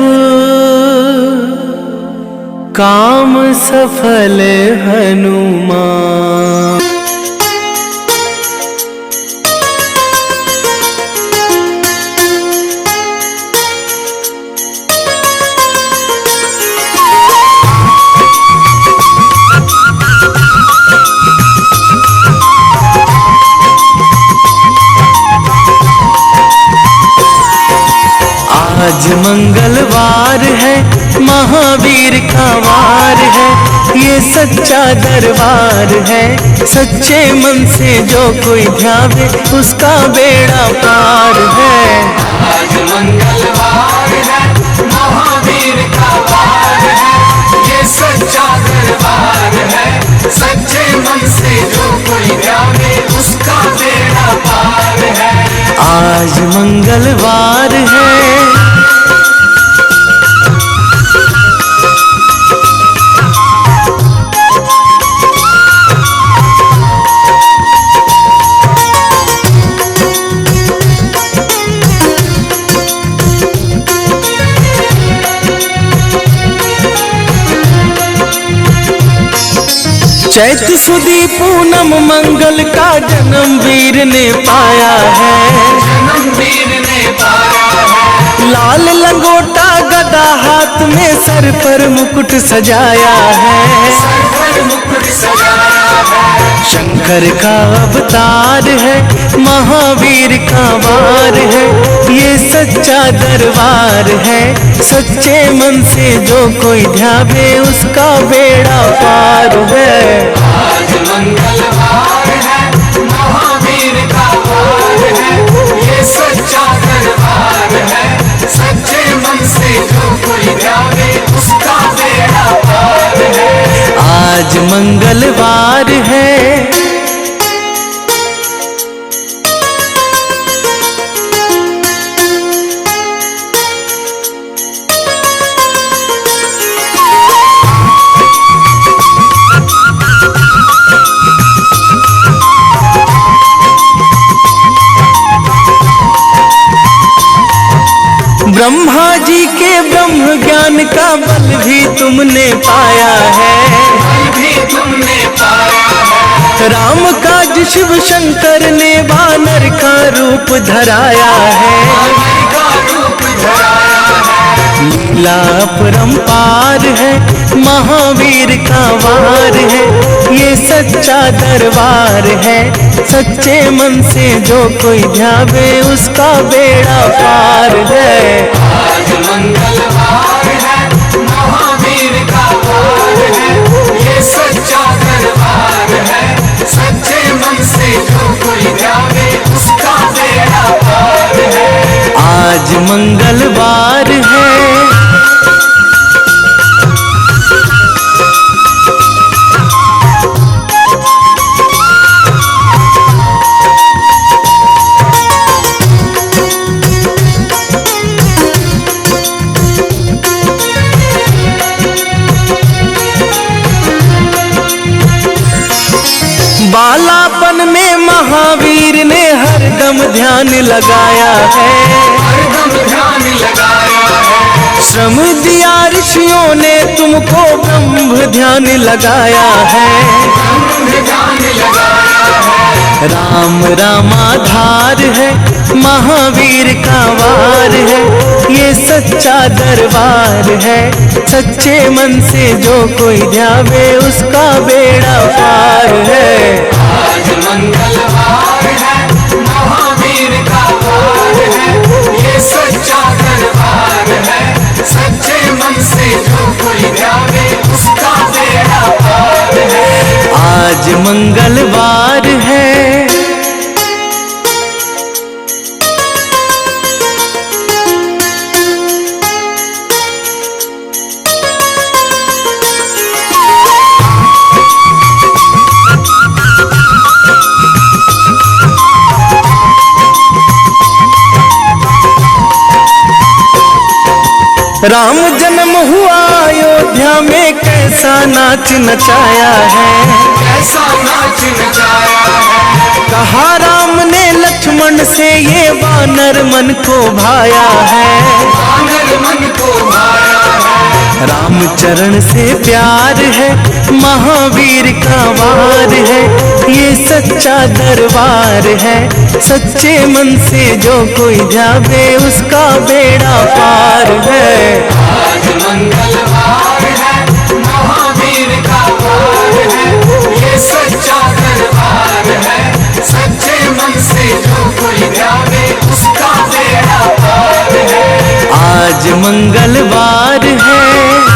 काम सफल हनुमान। आज मंगलवार है, महावीर का वार है। ये सच्चा दरबार है, सच्चे मन से जो कोई ध्यावे उसका बेड़ा पार है। आज मंगलवार है, महावीर का वार है। ये सच्चा दरबार है, सच्चे मन से जो कोई ध्यावे उसका बेड़ा पार है। आज मंगलवार है, चैत सुदी पूनम मंगल का जन्म वीर ने पाया है। जन्म वीर ने पाया है। लाल लंगोटा गदा हाथ में, सर पर मुकुट सजाया है। सर पर मुकुट सजाया है। शंकर का अवतार है, महावीर का वार है। ये सच्चा दरबार है, सच्चे मन से जो कोई ध्यावे उसका बेड़ा पार है। आज मंगलवार है, महावीर का वार है। ये सच्चा दरबार है, सच्चे मन से जो कोई ध्यावे उसका बेड़ा पार है। आज मंगलवार है, ज्ञान का बल भी तुमने पाया है, बल भी तुमने पाया है। राम काज शिव शंकर ने वानर का रूप धराया है, वानर का रूप धराया है। लीला अपरंपार है, महावीर का वार है, ये सच्चा दरबार है। सच्चे मन से जो कोई ध्यावे उसका बेड़ा पार है। आज मंगलवार है, महावीर का वार है, ये सच्चा दरबार है। सच्चे मन से जो कोई ध्यावे उसका बेड़ा पार है। आज मंगलवार है, बालापन में महावीर ने हरदम ध्यान लगाया है, हरदम ध्यान लगाया है। श्रम दिया ऋषियों ने तुमको ब्रह्म ध्यान लगाया है। ब्रह्म ध्यान लगाया है। राम रामाधार है, महावीर का वार है, ये सच्चा दरबार है। सच्चे मन से जो कोई ध्यावे उसका बेड़ा पार है। आज मंगलवार है, महावीर का वार है, ये सच्चा दरबार है। सच्चे मन से जो कोई ध्यावे उसका बेड़ा पार है। आज मंगलवार है, राम जन्म हुआ अयोध्या में, कैसा नाच नचाया है। कैसा नाच नचाया है। कहा राम ने लक्ष्मण से ये वानर मन को भाया है। वानर मन को भाया है। राम चरण से प्यार है, महावीर का वार है, ये सच्चा दरबार है। सच्चे मन से जो कोई ध्यावे उसका बेड़ा पार है। आज मंगलवार है, महावीर का वार है, ये सच्चा दरबार है। सच्चे मन से जो कोई ध्यावे उसका बेड़ा पार है। आज मंगलवार है,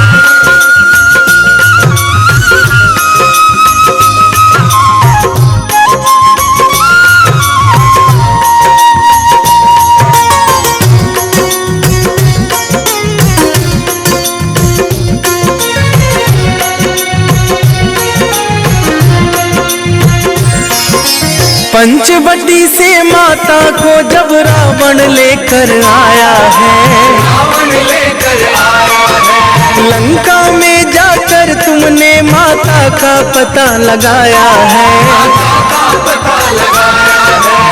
पंचवटी से माता को जब रावण लेकर आया है। रावण लेकर आया है। लंका में जाकर तुमने माता का पता लगाया है। माता का पता लगाया है।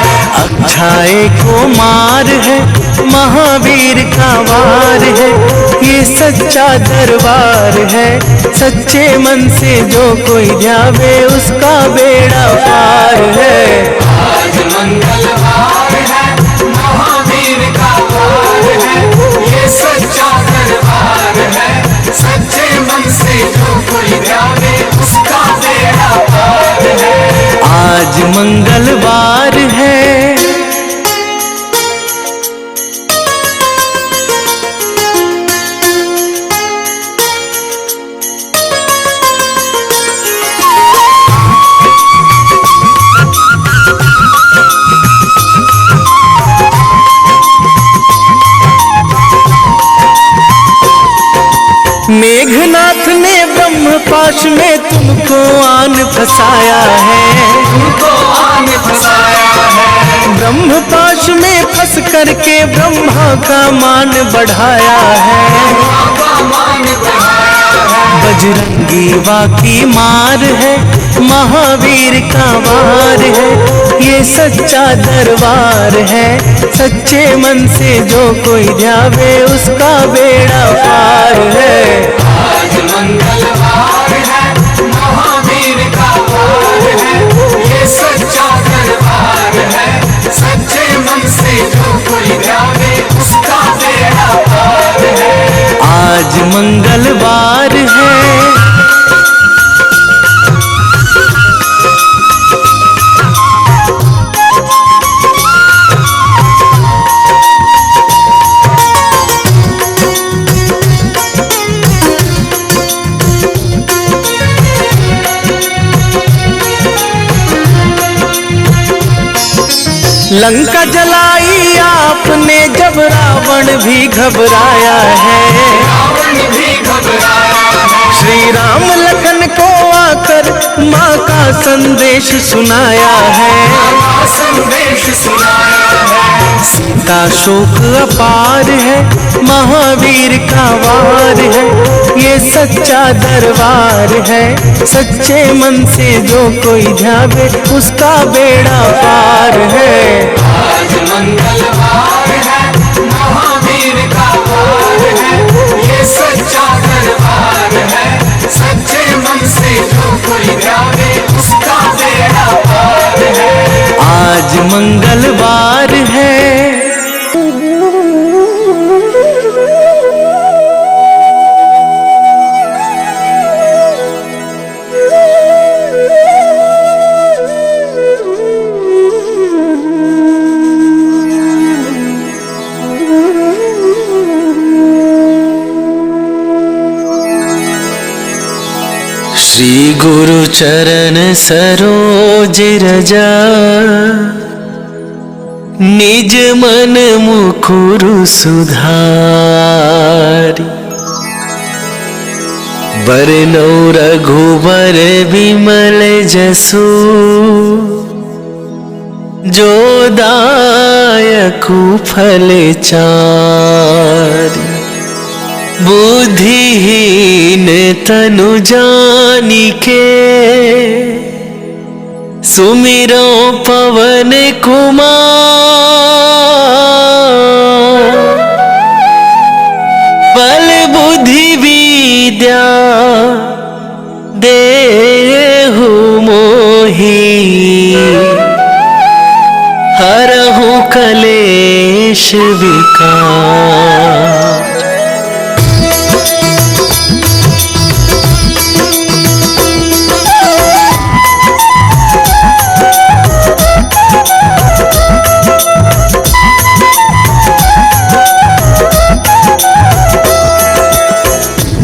अक्षय को मार है, महावीर का वार है, ये सच्चा दरबार है। सच्चे मन से जो कोई ध्यावे उसका बेड़ा पार है। आज मंगलवार है, महावीर का वार है, ये सच्चा दरबार है। सच्चे मन से जो कोई ध्यावे उसका बेड़ा पार है। आज मंगलवार है, मेघनाथ ने ब्रह्म पाश में तुमको आन फंसाया है। तुमको आन फंसाया है। ब्रह्म पाश में फंस करके ब्रह्मा का मान बढ़ाया है। बाबा मान बढ़ाया है। बजरंगी वाकी मार है, महावीर का वार है, ये सच्चा दरबार है। सच्चे मन से जो कोई ध्यावे उसका बेड़ा पार है। आज मंगलवार है, महावीर का वार है, ये सच्चा दरबार है। सच्चे मन से जो कोई ध्यावे उसका बेड़ा पार है। आज मंगलवार है। लंका जलाई आपने जब रावण भी घबराया है। रावण भी घबराया है। श्री राम लखन को आकर माँ का संदेश सुनाया है। का संदेश सुनाया है। सीता शोक अपार है, महावीर का वार है। ये सच्चा दरबार है। सच्चे मन से जो कोई ध्यावे उसका बेड़ा पार है। आज मंगलवार है, महावीर का वार है, ये सच्चा दरबार है। सच्चे मन से जो कोई ध्यावे उसका बेड़ा पार है। आज मंगलवार है। श्री गुरु चरण सरोज रजा, निज मन मुकुरु सुधारी। बरनौ रघुबर विमल जसु, जो दायकु फल चारि। बुद्धिहीन तनु जानिके, सुमिरो पवन कुमार। बल बुद्धि विद्या देहु मोहि, हरहु कलेश विकार।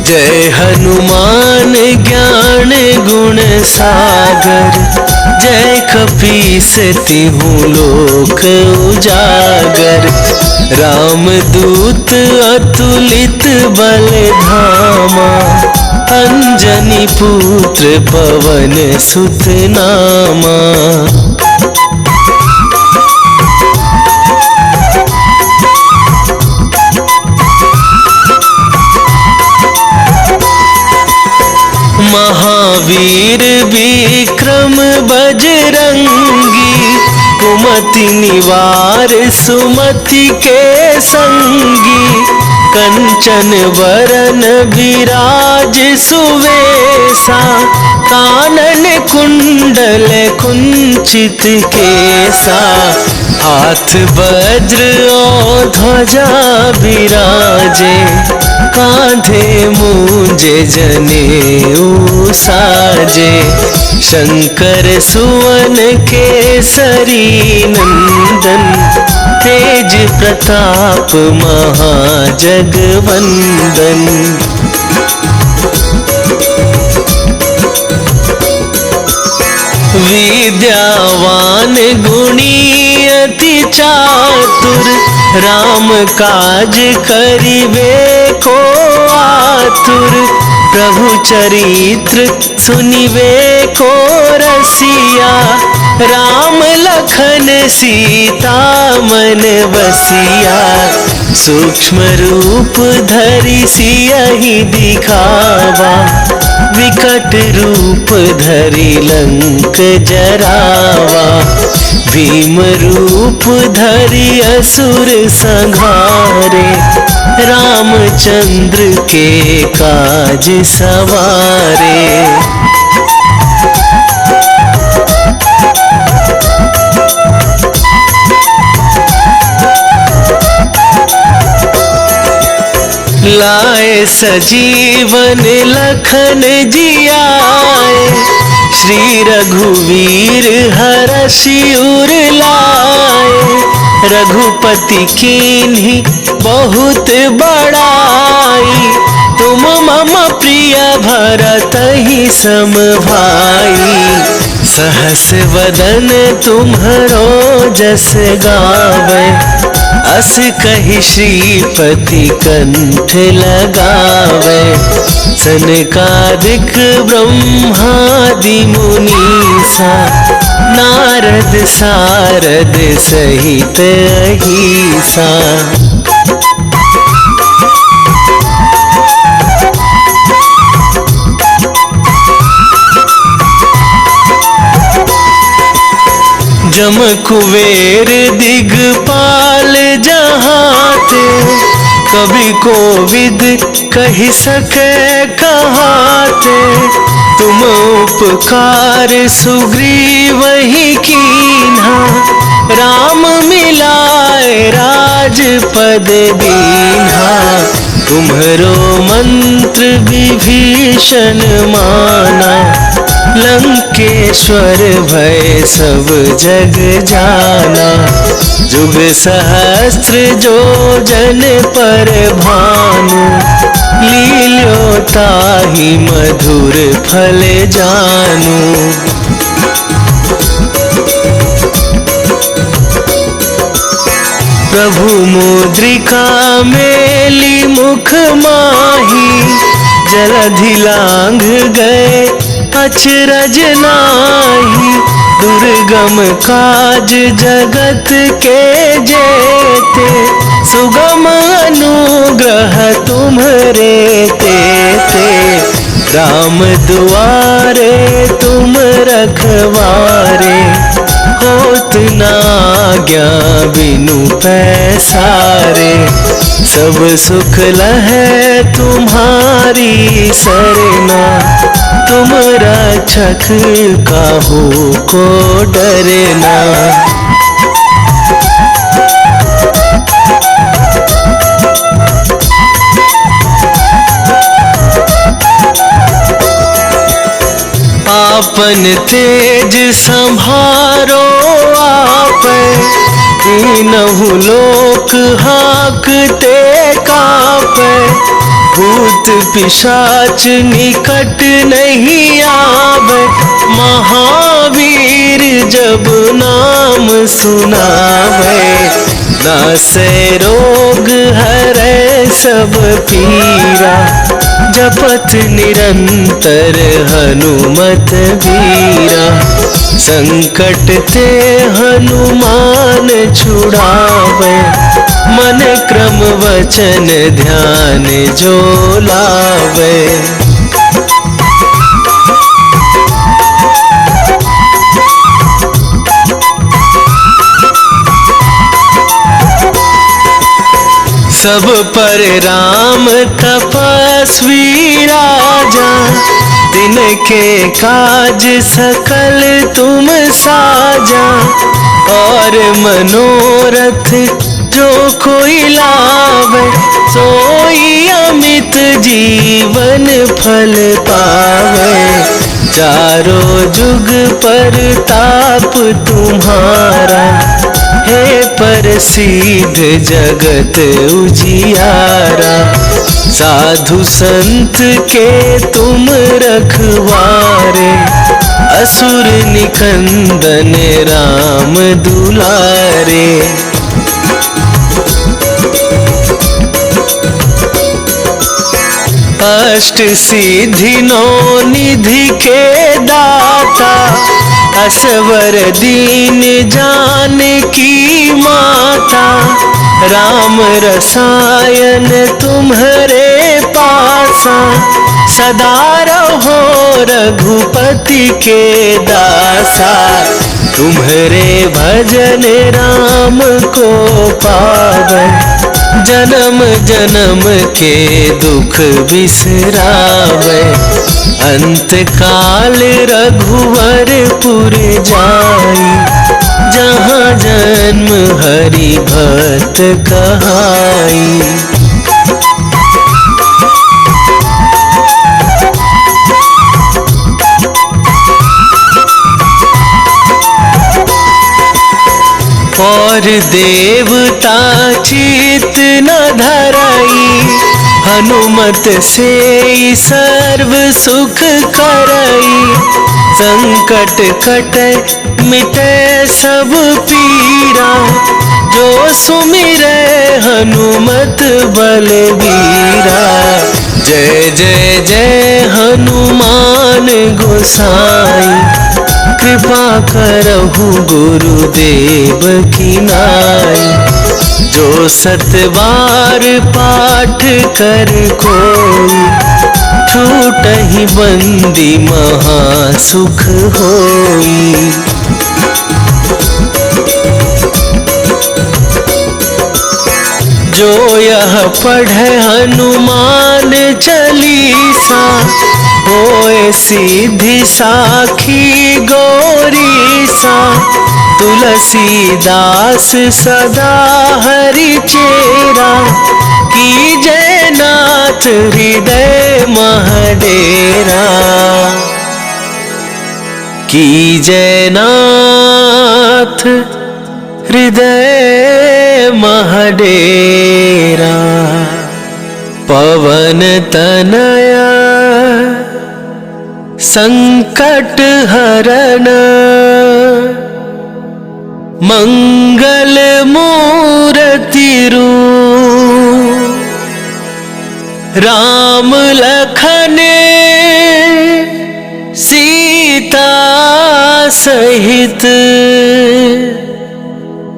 जय हनुमान ज्ञान गुण सागर, जय कपीस तिहु लोक उजागर। रामदूत अतुलित बल धामा, अंजनी पुत्र पवन सुत नामा। महावीर विक्रम बजरंगी, कुमति निवार सुमति के संगी। कंचन वरन विराज सुवेशा, कानन कुंडल कुंचित केसा। हाथ वज्र और ध्वजा विराजे, कांधे मूंजे जनेऊ साजे। शंकर सुवन केसरी नंदन, तेज प्रताप महाजगवंदन। विद्यावान गुणी अति चातुर, राम काज करिबे को आतुर। प्रभु चरित्र सुनिबे को रसिया, राम लखन सीता मन बसिया, सूक्ष्म रूप धरि सियहि दिखावा, विकट रूप धरि लंक जरावा, भीम रूप धरि असुर संहारे, रामचंद्र के काज सवारे। लाए सजीवन लखन जियाए, श्री रघुवीर हरषि उर लाए, रघुपति कीन्ही बहुत बड़ाई, तुम मम प्रिय भरतहि सम भाई, सहस वदन तुम्हरो जस गावे, अस कहि श्रीपति कंठ लगावे, सनकादिक ब्रह्मादि मुनीसा, नारद सारद सहित अहिसा। जम कुबेर दिगपाल जहाते, कवि कोविद कहि सके कहाते, तुम उपकार सुग्रीवहि कीन्हा, राम मिलाए राजपद दीन्हा, तुम्हरो मंत्र विभीषण माना, लंकेश्वर भय सब जग जाना, जुग सहस्त्र जो जन पर भानु, लील्यो ताहि मधुर फल जानू। प्रभु मुद्रिका मेली मुख माही, जलधि लांघ गए अचरज नाही, दुर्गम काज जगत के जेते, सुगम अनुग्रह तुम्हरे तेते, राम दुआरे तुम रखवारे, होत न आज्ञा बिनु पैसारे, सब सुख लहै तुम्हारी सरना, तुम रक्षक काहू को डरना। आपन तेज संभारो आप, तीनहु लोक हाकते कापै, भूत पिशाच निकट नहीं आवे, महावीर जब नाम सुनावे, नासै रोग हरै सब पीरा, जपत निरंतर हनुमत वीरा, संकट ते हनुमान छुड़ावे, मन क्रम वचन ध्यान जो लावे। सब पर राम तपस्वी राजा, तिनके काज सकल तुम साजा, और मनोरथ जो कोई लावे, सोई अमित जीवन फल पावे, चारों जुग पर ताप तुम्हारा, हे प्रसिद्ध जगत उजियारा, साधु संत के तुम रखवारे, असुर निकंदन राम दुलारे। अष्ट सिद्धि नौ निधि के दाता, असवर दीन जानकी माता, राम रसायन तुम्हारे पासा, सदा रहो रघुपति के दासा। तुम्हारे भजन राम को पावन, जन्म जन्म के दुख बिसरावे। अंत काल रघुवरपुर जाई, जहाँ जन्म हरि भक्त कहाई। और देवता चित न धराई, हनुमत से सर्व सुख करई। संकट कटे मिटे सब पीरा, जो सुमिरै हनुमत बलबीरा। जय जय जय हनुमान गोसाई, कृपा करहु गुरुदेव की नाई। जो सतबार पाठ कर कोई, छूटहि बंदी महा सुख होई। जो यह पढ़े हनुमान चालीसा, होए सिद्धि साखी गौरीसा। तुलसीदास सदा हरि चेरा, कीजय नाथ हृदय महडेरा। कीजय नाथ हृदय महडेरा। पवन तनया संकट हरन, मंगल मूर्ति रूप। राम लखन सीता सहित,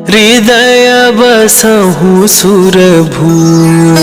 हृदय बसहु सुरभूप।